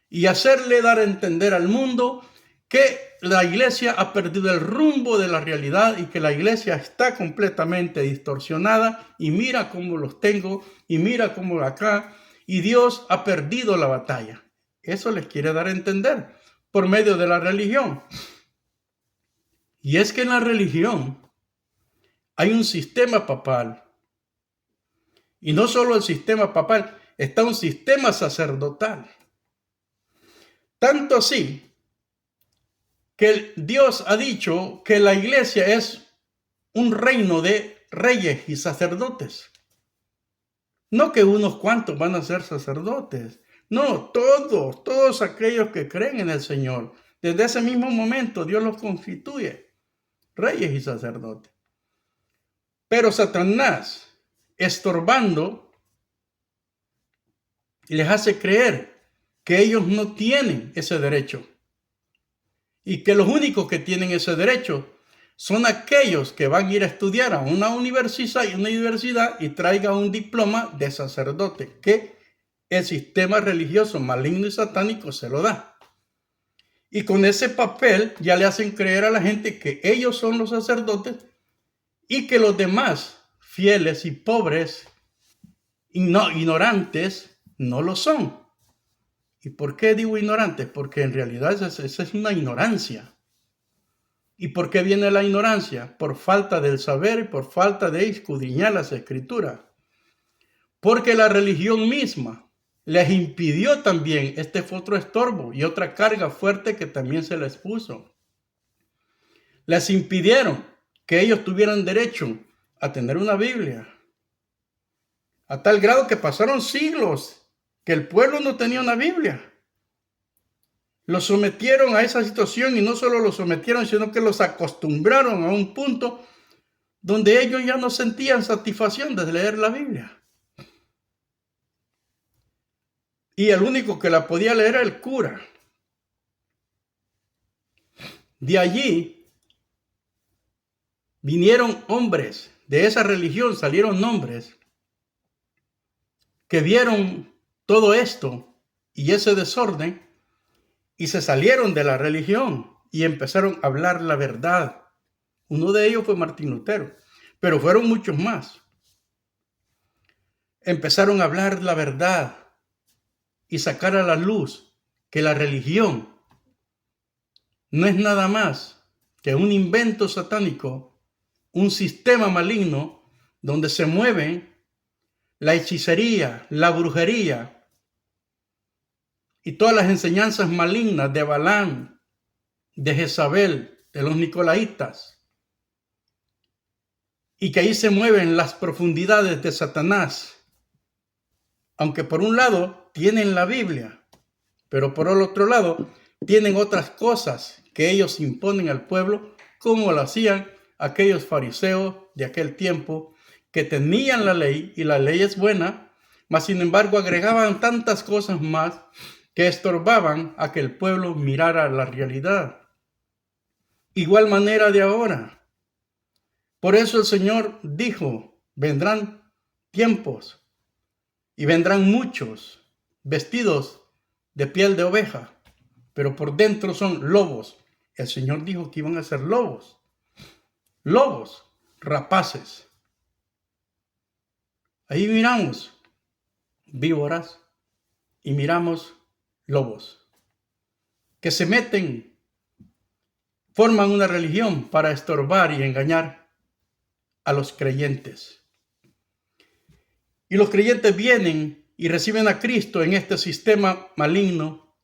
[SPEAKER 1] Y hacerle dar a entender al mundo que la iglesia ha perdido el rumbo de la realidad y que la iglesia está completamente distorsionada y mira cómo los tengo y mira cómo acá y Dios ha perdido la batalla. Eso les quiere dar a entender por medio de la religión. Y es que en la religión hay un sistema papal. Y no solo el sistema papal, está un sistema sacerdotal. Tanto así que Dios ha dicho que la iglesia es un reino de reyes y sacerdotes. No que unos cuantos van a ser sacerdotes. No, todos aquellos que creen en el Señor. Desde ese mismo momento Dios los constituye reyes y sacerdotes. Pero Satanás, estorbando, les hace creer que ellos no tienen ese derecho. Y que los únicos que tienen ese derecho son aquellos que van a ir a estudiar a una universidad y traigan un diploma de sacerdote, que el sistema religioso maligno y satánico se lo da. Y con ese papel ya le hacen creer a la gente que ellos son los sacerdotes y que los demás, fieles y pobres, ignorantes, no lo son. ¿Y por qué digo ignorantes? Porque en realidad esa es una ignorancia. ¿Y por qué viene la ignorancia? Por falta del saber y por falta de escudriñar las escrituras. Porque la religión misma les impidió también, este fue otro estorbo y otra carga fuerte que también se les puso. Les impidieron que ellos tuvieran derecho a tener una Biblia. A tal grado que pasaron siglos que el pueblo no tenía una Biblia. Los sometieron a esa situación y no solo los sometieron, sino que los acostumbraron a un punto donde ellos ya no sentían satisfacción de leer la Biblia. Y el único que la podía leer era el cura. De allí vinieron hombres, de esa religión salieron hombres que vieron todo esto y ese desorden y se salieron de la religión y empezaron a hablar la verdad. Uno de ellos fue Martín Lutero, pero fueron muchos más. Empezaron a hablar la verdad y sacar a la luz que la religión no es nada más que un invento satánico, un sistema maligno donde se mueven la hechicería, la brujería y todas las enseñanzas malignas de Balaam, de Jezabel, de los nicolaitas, y que ahí se mueven las profundidades de Satanás. Aunque por un lado tienen la Biblia, pero por el otro lado tienen otras cosas que ellos imponen al pueblo, como lo hacían aquellos fariseos de aquel tiempo que tenían la ley, y la ley es buena, mas sin embargo agregaban tantas cosas más que estorbaban a que el pueblo mirara la realidad. Igual manera de ahora. Por eso el Señor dijo, vendrán tiempos y vendrán muchos vestidos de piel de oveja, pero por dentro son lobos. El Señor dijo que iban a ser lobos, rapaces. Ahí miramos víboras y miramos lobos que se meten, forman una religión para estorbar y engañar a los creyentes. Y los creyentes vienen y reciben a Cristo en este sistema maligno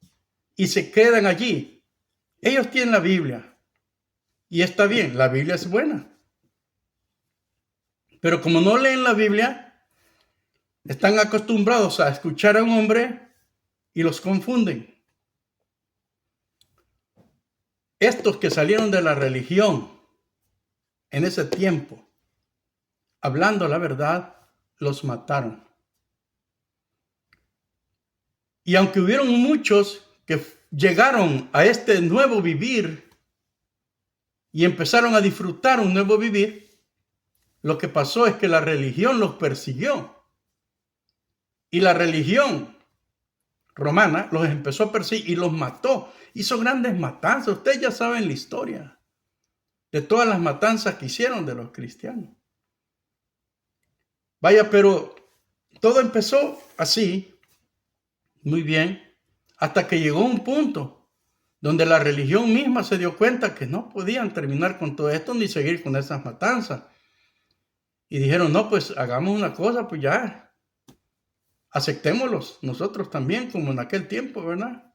[SPEAKER 1] y se quedan allí. Ellos tienen la Biblia, Y está bien, la Biblia es buena. Pero como no leen la Biblia, están acostumbrados a escuchar a un hombre y los confunden. Estos que salieron de la religión en ese tiempo, hablando la verdad, los mataron. Y aunque hubieron muchos que llegaron a este nuevo vivir y empezaron a disfrutar un nuevo vivir, lo que pasó es que la religión los persiguió. Y la religión romana los empezó a perseguir y los mató. Hizo grandes matanzas. Ustedes ya saben la historia de todas las matanzas que hicieron de los cristianos. Vaya, pero todo empezó así, muy bien, hasta que llegó un punto donde la religión misma se dio cuenta que no podían terminar con todo esto ni seguir con esas matanzas. Y dijeron, no, pues hagamos una cosa, pues ya, aceptémoslos nosotros también, como en aquel tiempo, ¿verdad?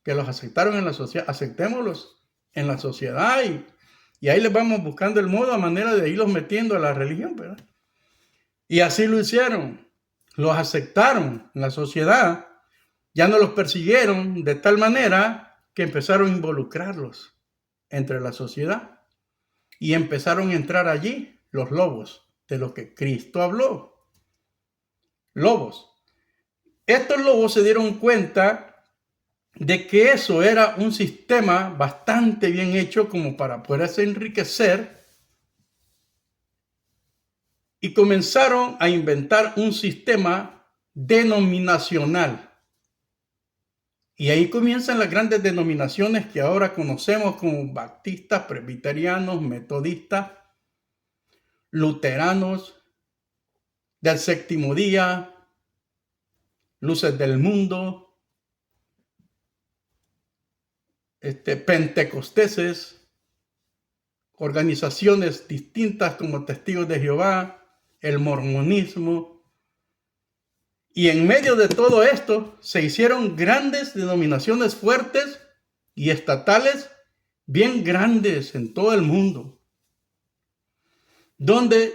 [SPEAKER 1] Que los aceptaron en la sociedad, aceptémoslos en la sociedad y ahí les vamos buscando el modo, a manera de irlos metiendo a la religión, ¿verdad? Y así lo hicieron, los aceptaron en la sociedad, ya no los persiguieron de tal manera que empezaron a involucrarlos entre la sociedad y empezaron a entrar allí los lobos, de lo que Cristo habló. Lobos. Estos lobos se dieron cuenta de que eso era un sistema bastante bien hecho como para poderse enriquecer y comenzaron a inventar un sistema denominacional. Y ahí comienzan las grandes denominaciones que ahora conocemos como baptistas, presbiterianos, metodistas, luteranos, del séptimo día, luces del mundo, pentecosteses, organizaciones distintas como Testigos de Jehová, el mormonismo. Y en medio de todo esto se hicieron grandes denominaciones fuertes y estatales bien grandes en todo el mundo, donde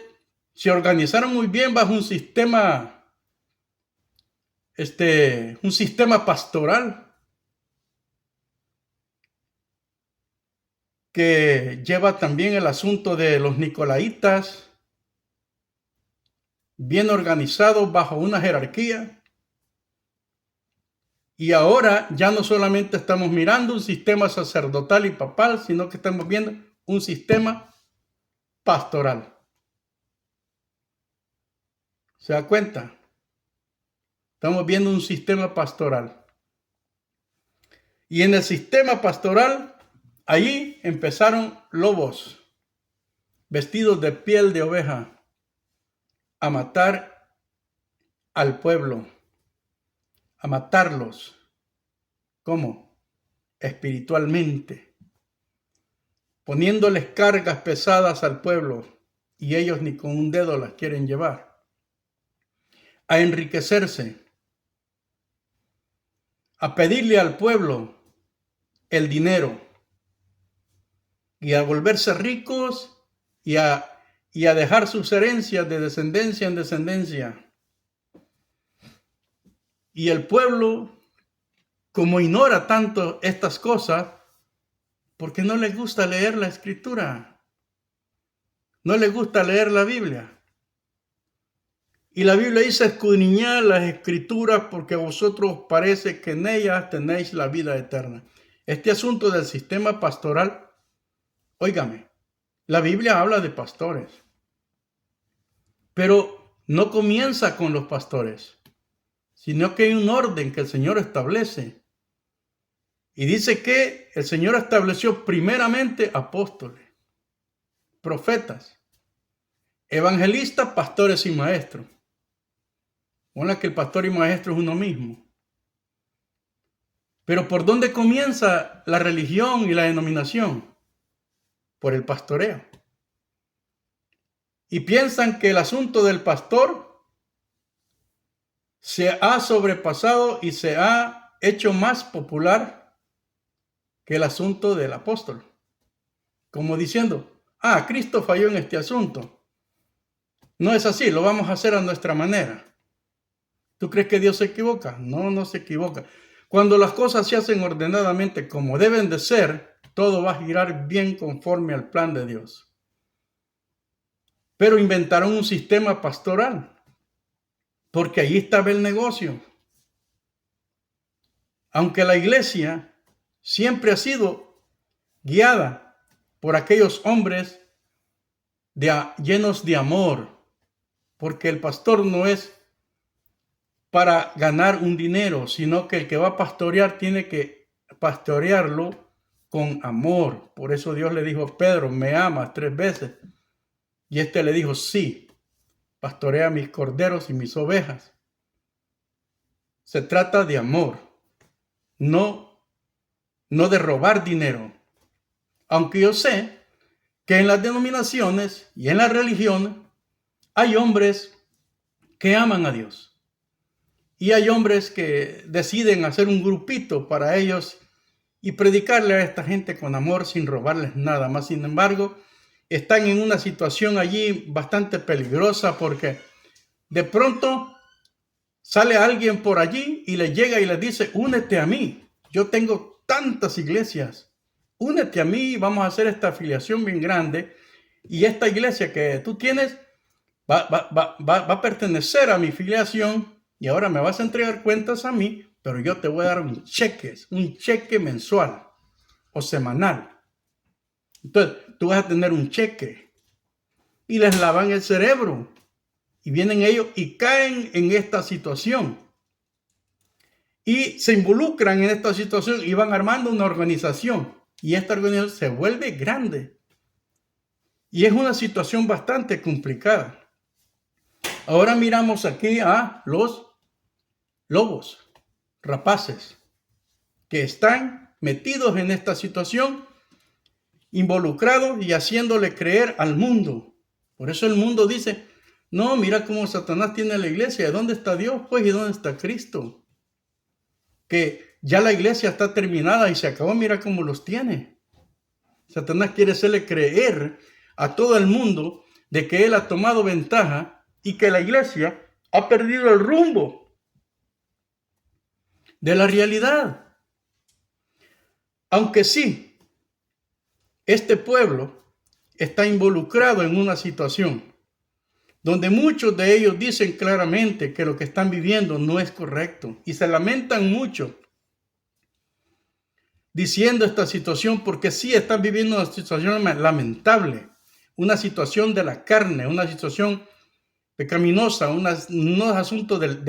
[SPEAKER 1] se organizaron muy bien bajo un sistema pastoral que lleva también el asunto de los nicolaitas, bien organizados bajo una jerarquía. Y ahora ya no solamente estamos mirando un sistema sacerdotal y papal, sino que estamos viendo un sistema pastoral. ¿Se da cuenta? Estamos viendo un sistema pastoral. Y en el sistema pastoral, allí empezaron lobos, vestidos de piel de oveja, a matar al pueblo, a matarlos. ¿Cómo? Espiritualmente, poniéndoles cargas pesadas al pueblo, y ellos ni con un dedo las quieren llevar, a enriquecerse, a pedirle al pueblo el dinero y a volverse ricos y a dejar sus herencias de descendencia en descendencia. Y el pueblo, como ignora tanto estas cosas, porque no les gusta leer la escritura, no les gusta leer la Biblia. Y la Biblia dice, escudriñad las escrituras porque a vosotros parece que en ellas tenéis la vida eterna. Este asunto del sistema pastoral, óigame, la Biblia habla de pastores, pero no comienza con los pastores, sino que hay un orden que el Señor establece. Y dice que el Señor estableció primeramente apóstoles, profetas, evangelistas, pastores y maestros. Bueno, que el pastor y maestro es uno mismo. Pero ¿por dónde comienza la religión y la denominación? Por el pastoreo. Y piensan que el asunto del pastor se ha sobrepasado y se ha hecho más popular que el asunto del apóstol. como diciendo, Cristo falló en este asunto. No es así, lo vamos a hacer a nuestra manera. ¿Tú crees que Dios se equivoca? No, no se equivoca. Cuando las cosas se hacen ordenadamente como deben de ser, todo va a girar bien conforme al plan de Dios. Pero inventaron un sistema pastoral, porque ahí estaba el negocio. Aunque la iglesia siempre ha sido guiada por aquellos hombres llenos de amor, porque el pastor no es para ganar un dinero, sino que el que va a pastorear tiene que pastorearlo con amor. Por eso Dios le dijo a Pedro, ¿me amas? 3 veces. Y este le dijo, sí, pastorea mis corderos y mis ovejas. Se trata de amor, no de robar dinero. Aunque yo sé que en las denominaciones y en la religión hay hombres que aman a Dios. Y hay hombres que deciden hacer un grupito para ellos y predicarle a esta gente con amor sin robarles nada más. Sin embargo, están en una situación allí bastante peligrosa porque de pronto sale alguien por allí y le llega y le dice, únete a mí. Yo tengo tantas iglesias. Únete a mí, vamos a hacer esta afiliación bien grande. Y esta iglesia que tú tienes va a pertenecer a mi filiación. Y ahora me vas a entregar cuentas a mí, pero yo te voy a dar un cheque mensual o semanal. Entonces, tú vas a tener un cheque y les lavan el cerebro. Y vienen ellos y caen en esta situación. Y se involucran en esta situación y van armando una organización. Y esta organización se vuelve grande. Y es una situación bastante complicada. Ahora miramos aquí a los lobos rapaces que están metidos en esta situación, involucrados y haciéndole creer al mundo. Por eso el mundo dice, no, mira cómo Satanás tiene la iglesia. ¿Dónde está Dios? Pues, ¿y dónde está Cristo? Que ya la iglesia está terminada y se acabó, mira cómo los tiene. Satanás quiere hacerle creer a todo el mundo de que él ha tomado ventaja y que la iglesia ha perdido el rumbo de la realidad. Aunque sí, este pueblo está involucrado en una situación donde muchos de ellos dicen claramente que lo que están viviendo no es correcto y se lamentan mucho diciendo esta situación porque sí están viviendo una situación lamentable, una situación de la carne, una situación pecaminosa, no es asunto del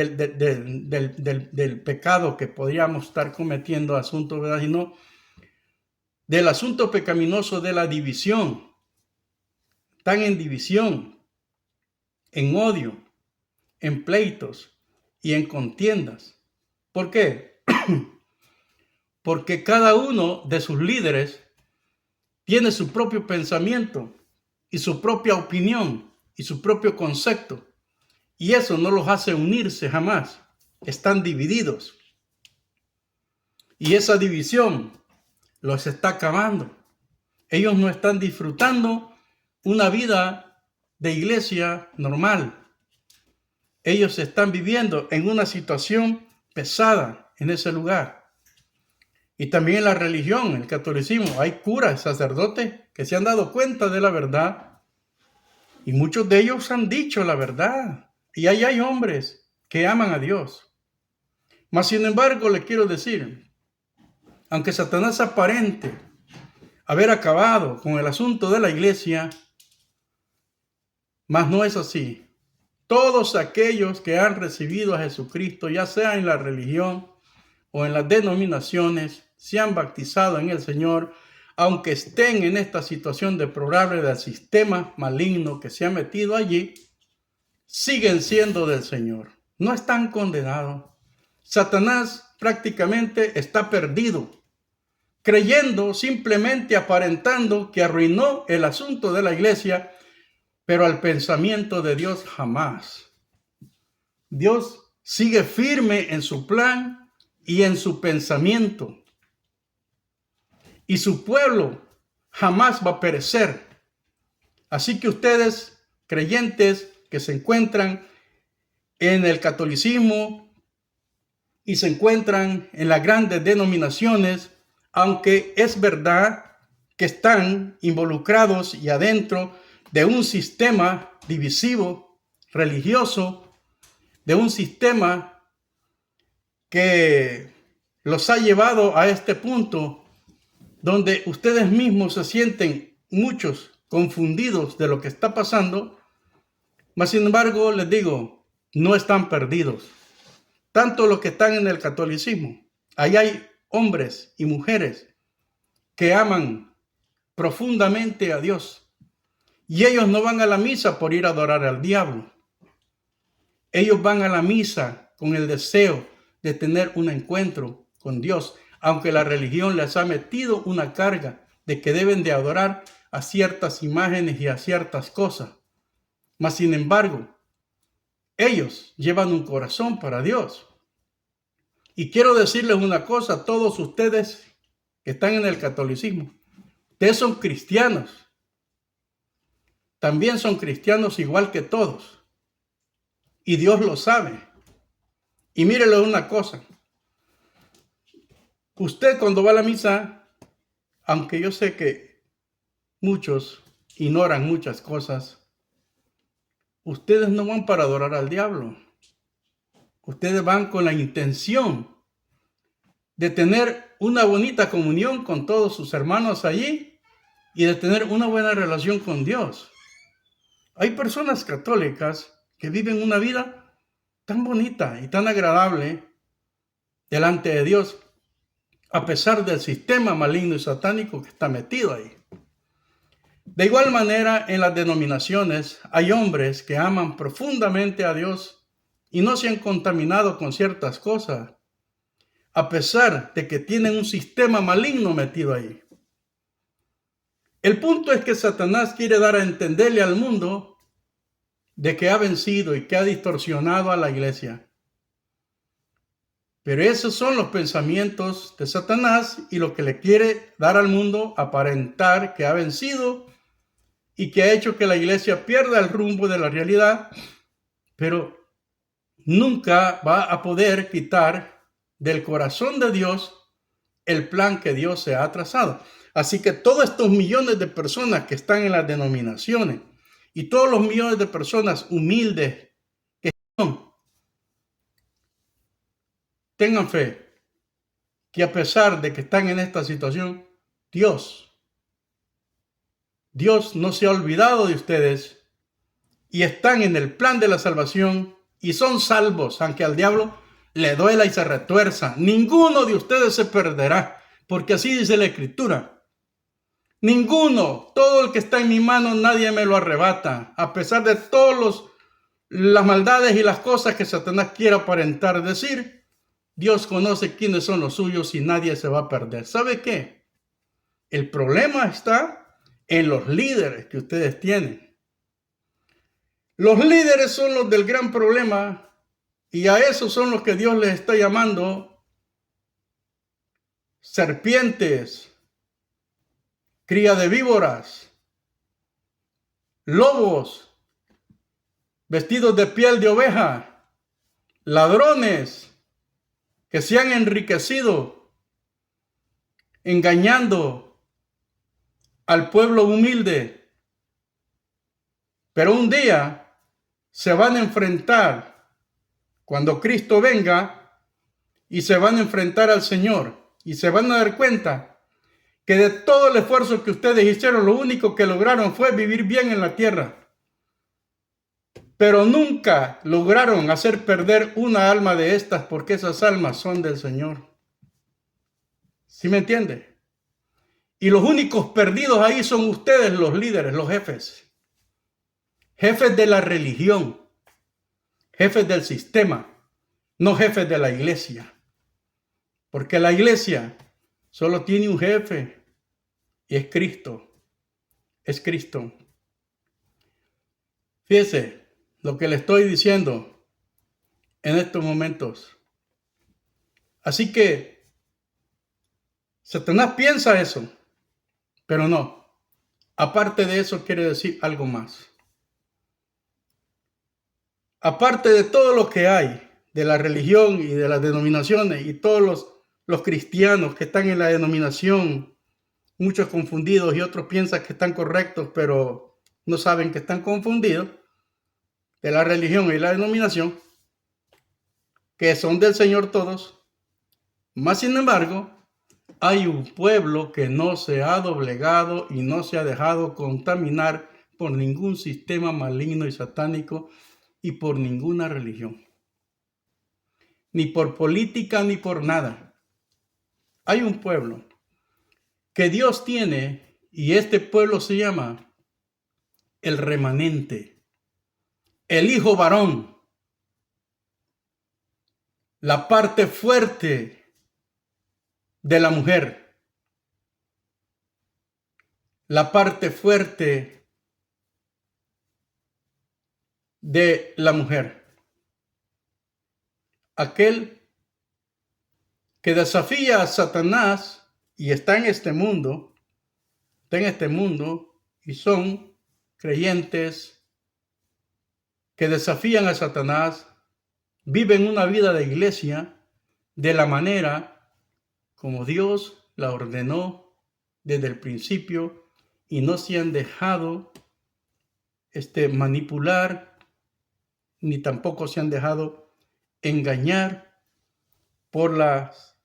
[SPEAKER 1] pecado que podríamos estar cometiendo, asunto, ¿verdad? Sino del asunto pecaminoso de la división. Están en división, en odio, en pleitos y en contiendas. ¿Por qué? Porque cada uno de sus líderes tiene su propio pensamiento y su propia opinión y su propio concepto. Y eso no los hace unirse jamás. Están divididos. Y esa división los está acabando. Ellos no están disfrutando una vida de iglesia normal. Ellos están viviendo en una situación pesada en ese lugar. Y también en la religión, el catolicismo, hay curas, sacerdotes que se han dado cuenta de la verdad. Y muchos de ellos han dicho la verdad. Y ahí hay hombres que aman a Dios. Mas, sin embargo, le quiero decir, aunque Satanás aparente haber acabado con el asunto de la iglesia, mas no es así. Todos aquellos que han recibido a Jesucristo, ya sea en la religión o en las denominaciones, se han bautizado en el Señor, aunque estén en esta situación deplorable del sistema maligno que se ha metido allí, siguen siendo del Señor. No están condenados. Satanás prácticamente está perdido, creyendo, simplemente aparentando que arruinó el asunto de la iglesia, pero al pensamiento de Dios jamás. Dios sigue firme en su plan y en su pensamiento. Y su pueblo jamás va a perecer. Así que ustedes, creyentes que se encuentran en el catolicismo y se encuentran en las grandes denominaciones, aunque es verdad que están involucrados y adentro de un sistema divisivo, religioso, de un sistema que los ha llevado a este punto donde ustedes mismos se sienten muchos confundidos de lo que está pasando, mas sin embargo les digo, no están perdidos. Tanto los que están en el catolicismo, ahí hay hombres y mujeres que aman profundamente a Dios y ellos no van a la misa por ir a adorar al diablo. Ellos van a la misa con el deseo de tener un encuentro con Dios, aunque la religión les ha metido una carga de que deben de adorar a ciertas imágenes y a ciertas cosas. Mas sin embargo, ellos llevan un corazón para Dios. Y quiero decirles una cosa a todos ustedes que están en el catolicismo. Ustedes son cristianos. También son cristianos igual que todos. Y Dios lo sabe. Y mírele una cosa. Usted cuando va a la misa, aunque yo sé que muchos ignoran muchas cosas, ustedes no van para adorar al diablo. Ustedes van con la intención de tener una bonita comunión con todos sus hermanos allí y de tener una buena relación con Dios. Hay personas católicas que viven una vida tan bonita y tan agradable delante de Dios, a pesar del sistema maligno y satánico que está metido ahí. De igual manera, en las denominaciones hay hombres que aman profundamente a Dios y no se han contaminado con ciertas cosas, a pesar de que tienen un sistema maligno metido ahí. El punto es que Satanás quiere dar a entenderle al mundo de que ha vencido y que ha distorsionado a la iglesia. Pero esos son los pensamientos de Satanás y lo que le quiere dar al mundo, aparentar que ha vencido y que ha hecho que la iglesia pierda el rumbo de la realidad, pero nunca va a poder quitar del corazón de Dios el plan que Dios se ha trazado. Así que todos estos millones de personas que están en las denominaciones y todos los millones de personas humildes que son, tengan fe que a pesar de que están en esta situación, Dios no se ha olvidado de ustedes y están en el plan de la salvación y son salvos, aunque al diablo le duela y se retuerza. Ninguno de ustedes se perderá, porque así dice la Escritura. Ninguno, todo el que está en mi mano, nadie me lo arrebata, a pesar de todas las maldades y las cosas que Satanás quiera aparentar decir. Dios conoce quiénes son los suyos y nadie se va a perder. ¿Sabe qué? El problema está en los líderes que ustedes tienen. Los líderes son los del gran problema y a esos son los que Dios les está llamando serpientes, cría de víboras, lobos, vestidos de piel de oveja, ladrones que se han enriquecido engañando al pueblo humilde. Pero un día se van a enfrentar cuando Cristo venga y se van a enfrentar al Señor y se van a dar cuenta que de todo el esfuerzo que ustedes hicieron, lo único que lograron fue vivir bien en la tierra. Pero nunca lograron hacer perder una alma de estas porque esas almas son del Señor. ¿Sí me entiende? Y los únicos perdidos ahí son ustedes, los líderes, los jefes. Jefes de la religión, jefes del sistema, no jefes de la iglesia. Porque la iglesia solo tiene un jefe y es Cristo. Es Cristo. Fíjese lo que le estoy diciendo en estos momentos. Así que Satanás piensa eso, pero no. Aparte de eso, quiere decir algo más. Aparte de todo lo que hay, de la religión y de las denominaciones y todos los cristianos que están en la denominación, muchos confundidos y otros piensan que están correctos, pero no saben que están confundidos, de la religión y la denominación, que son del Señor todos. Más sin embargo, hay un pueblo que no se ha doblegado y no se ha dejado contaminar por ningún sistema maligno y satánico y por ninguna religión, ni por política ni por nada. Hay un pueblo que Dios tiene y este pueblo se llama el remanente, el hijo varón, la parte fuerte de la mujer, la parte fuerte de la mujer, aquel que desafía a Satanás y está en este mundo y son creyentes que desafían a Satanás, viven una vida de iglesia de la manera como Dios la ordenó desde el principio y no se han dejado manipular ni tampoco se han dejado engañar por las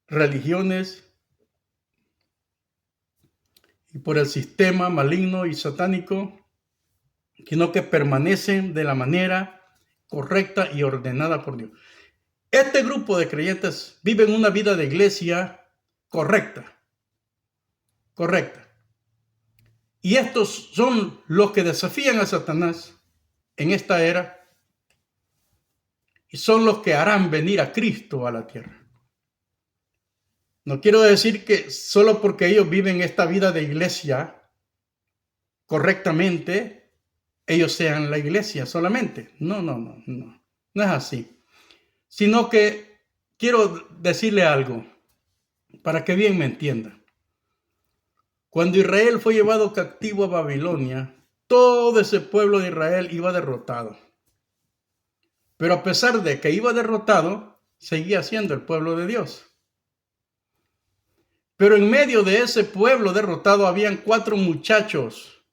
[SPEAKER 1] religiones y por el sistema maligno y satánico, sino que permanecen de la manera correcta y ordenada por Dios. Este grupo de creyentes viven una vida de iglesia correcta. Y estos son los que desafían a Satanás en esta era y son los que harán venir a Cristo a la tierra. No quiero decir que solo porque ellos viven esta vida de iglesia correctamente, ellos sean la iglesia solamente. No es así. Sino que quiero decirle algo para que bien me entienda. Cuando Israel fue llevado cautivo a Babilonia, todo ese pueblo de Israel iba derrotado. Pero a pesar de que iba derrotado, seguía siendo el pueblo de Dios. Pero en medio de ese pueblo derrotado habían 4 muchachos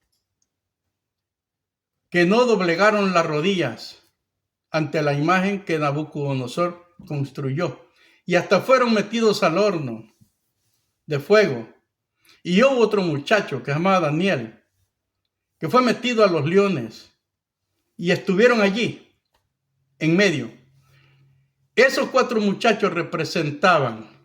[SPEAKER 1] que no doblegaron las rodillas ante la imagen que Nabucodonosor construyó. Y hasta fueron metidos al horno de fuego. Y hubo otro muchacho que se llamaba Daniel, que fue metido a los leones. Y estuvieron allí, en medio. Esos 4 muchachos representaban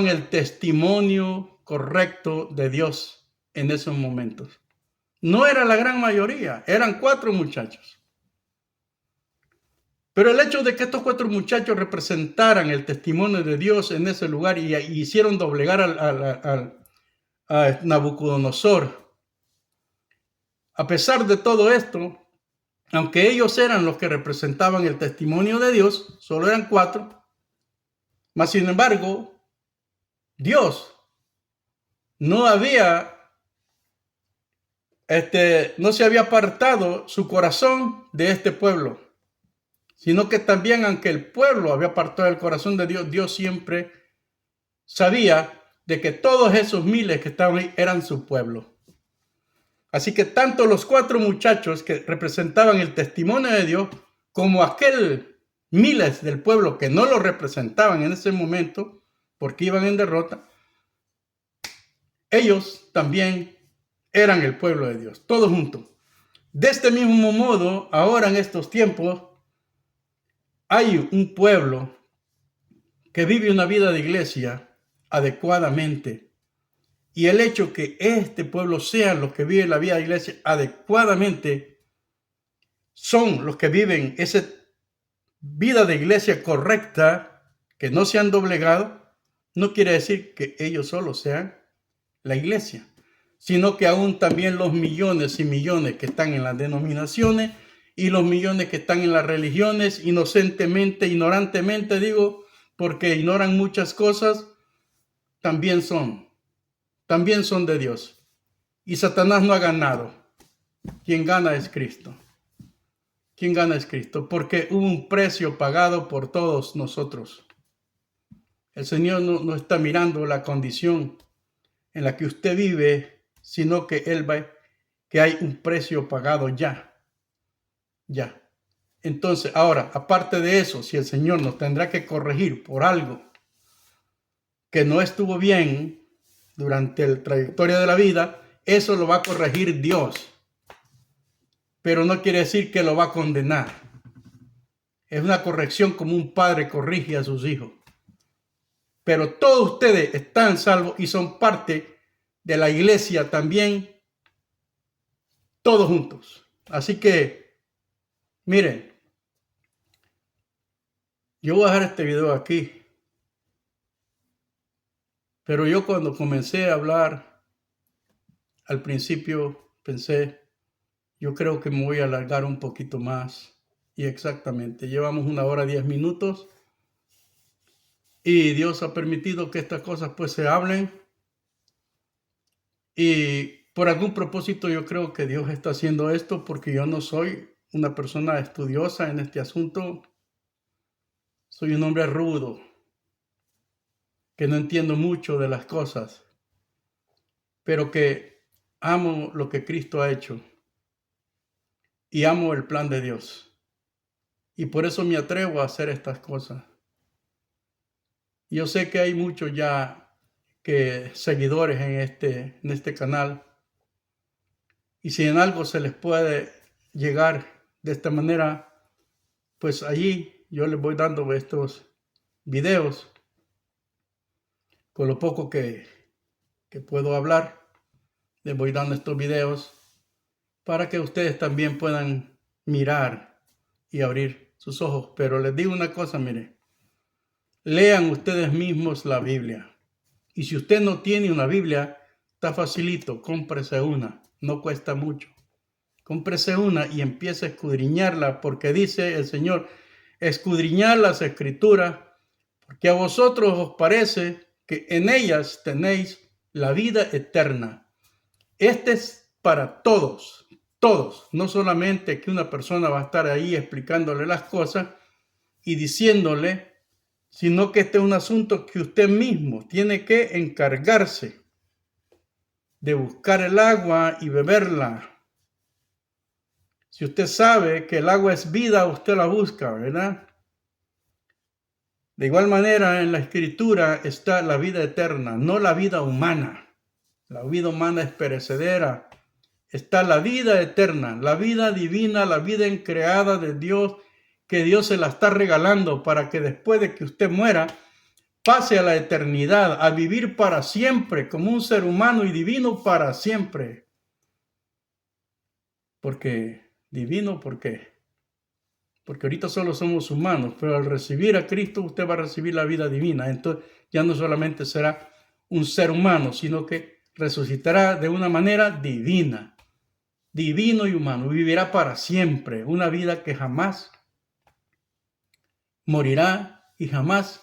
[SPEAKER 1] el testimonio correcto de Dios en esos momentos. No era la gran mayoría, eran 4 muchachos. Pero el hecho de que estos 4 muchachos representaran el testimonio de Dios en ese lugar y hicieron doblegar a Nabucodonosor, a pesar de todo esto, aunque ellos eran los que representaban el testimonio de Dios, solo eran 4, mas sin embargo, Dios no se había apartado su corazón de este pueblo, sino que también, aunque el pueblo había apartado el corazón de Dios, Dios siempre sabía de que todos esos miles que estaban ahí eran su pueblo. Así que tanto los 4 muchachos que representaban el testimonio de Dios, como aquel miles del pueblo que no lo representaban en ese momento, porque iban en derrota, ellos también eran el pueblo de Dios, todos juntos. De este mismo modo, ahora en estos tiempos, hay un pueblo que vive una vida de iglesia adecuadamente. Y el hecho que este pueblo sean los que viven la vida de iglesia adecuadamente, son los que viven esa vida de iglesia correcta, que no se han doblegado, no quiere decir que ellos solo sean la iglesia, sino que aún también los millones y millones que están en las denominaciones y los millones que están en las religiones, ignorantemente digo, porque ignoran muchas cosas, también son también son de Dios. Y Satanás no ha ganado. Quien gana es Cristo. ¿Quién gana es Cristo? Porque hubo un precio pagado por todos nosotros. El Señor no está mirando la condición en la que usted vive, sino que Él ve que hay un precio pagado ya. Ya. Entonces, ahora, aparte de eso, si el Señor nos tendrá que corregir por algo que no estuvo bien durante la trayectoria de la vida, eso lo va a corregir Dios. Pero no quiere decir que lo va a condenar. Es una corrección como un padre corrige a sus hijos. Pero todos ustedes están salvos y son parte de la iglesia también, todos juntos. Así que, miren, yo voy a dejar este video aquí. Pero yo cuando comencé a hablar, al principio pensé, yo creo que me voy a alargar un poquito más. Y exactamente, llevamos 1 hora 10 minutos. Y Dios ha permitido que estas cosas pues se hablen. Y por algún propósito yo creo que Dios está haciendo esto porque yo no soy una persona estudiosa en este asunto. Soy un hombre rudo, que no entiendo mucho de las cosas, pero que amo lo que Cristo ha hecho y amo el plan de Dios. Y por eso me atrevo a hacer estas cosas. Yo sé que hay muchos ya seguidores en este canal. Y si en algo se les puede llegar de esta manera, pues allí yo les voy dando estos videos con lo poco que puedo hablar. Les voy dando estos videos para que ustedes también puedan mirar y abrir sus ojos. Pero les digo una cosa, mire, lean ustedes mismos la Biblia. Y si usted no tiene una Biblia, está facilito, cómprese una, no cuesta mucho. Cómprese una y empiece a escudriñarla, porque dice el Señor, escudriñar las Escrituras, porque a vosotros os parece que en ellas tenéis la vida eterna. Este es para todos, todos, no solamente que una persona va a estar ahí explicándole las cosas y diciéndole, sino que este es un asunto que usted mismo tiene que encargarse de buscar el agua y beberla. Si usted sabe que el agua es vida, usted la busca, ¿verdad? De igual manera, en la Escritura está la vida eterna, no la vida humana. La vida humana es perecedera. Está la vida eterna, la vida divina, la vida creada de Dios, que Dios se la está regalando para que después de que usted muera, pase a la eternidad, a vivir para siempre, como un ser humano y divino para siempre. Porque divino, ¿por qué? Porque ahorita solo somos humanos, pero al recibir a Cristo usted va a recibir la vida divina. Entonces ya no solamente será un ser humano, sino que resucitará de una manera divina, divino y humano. Vivirá para siempre una vida que jamás morirá y jamás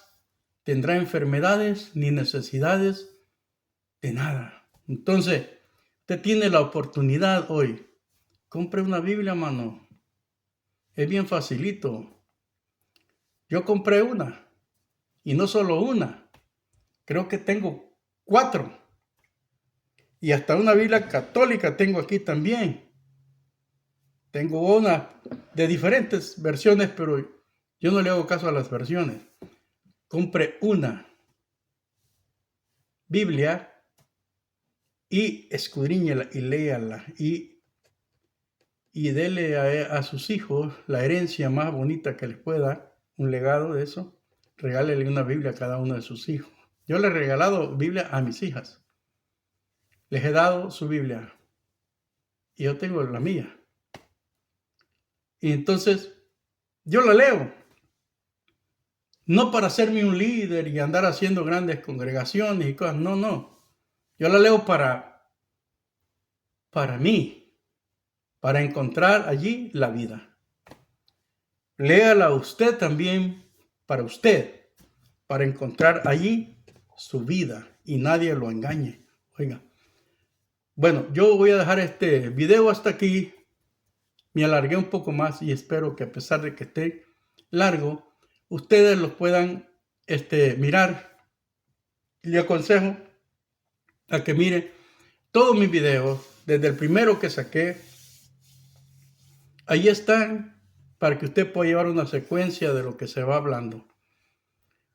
[SPEAKER 1] tendrá enfermedades ni necesidades de nada. Entonces, usted tiene la oportunidad hoy. Compre una Biblia, mano. Es bien facilito. Yo compré una. Y no solo una. Creo que tengo 4. Y hasta una Biblia católica tengo aquí también. Tengo una de diferentes versiones, pero yo no le hago caso a las versiones. Compre una Biblia y escudriñela y léala. Y dele a sus hijos la herencia más bonita que les pueda, un legado de eso. Regálele una Biblia a cada uno de sus hijos. Yo le he regalado Biblia a mis hijas. Les he dado su Biblia. Y yo tengo la mía. Y entonces, yo la leo. No para hacerme un líder y andar haciendo grandes congregaciones y cosas. No, no. Yo la leo para mí. Para encontrar allí la vida. Léala usted también para usted. Para encontrar allí su vida. Y nadie lo engañe. Oiga. Bueno, yo voy a dejar este video hasta aquí. Me alargué un poco más y espero que a pesar de que esté largo, ustedes los puedan mirar. Le aconsejo a que mire todos mis videos, desde el primero que saqué. Ahí están para que usted pueda llevar una secuencia de lo que se va hablando.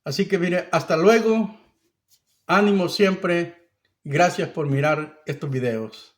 [SPEAKER 1] Así que mire, hasta luego. Ánimo siempre. Gracias por mirar estos videos.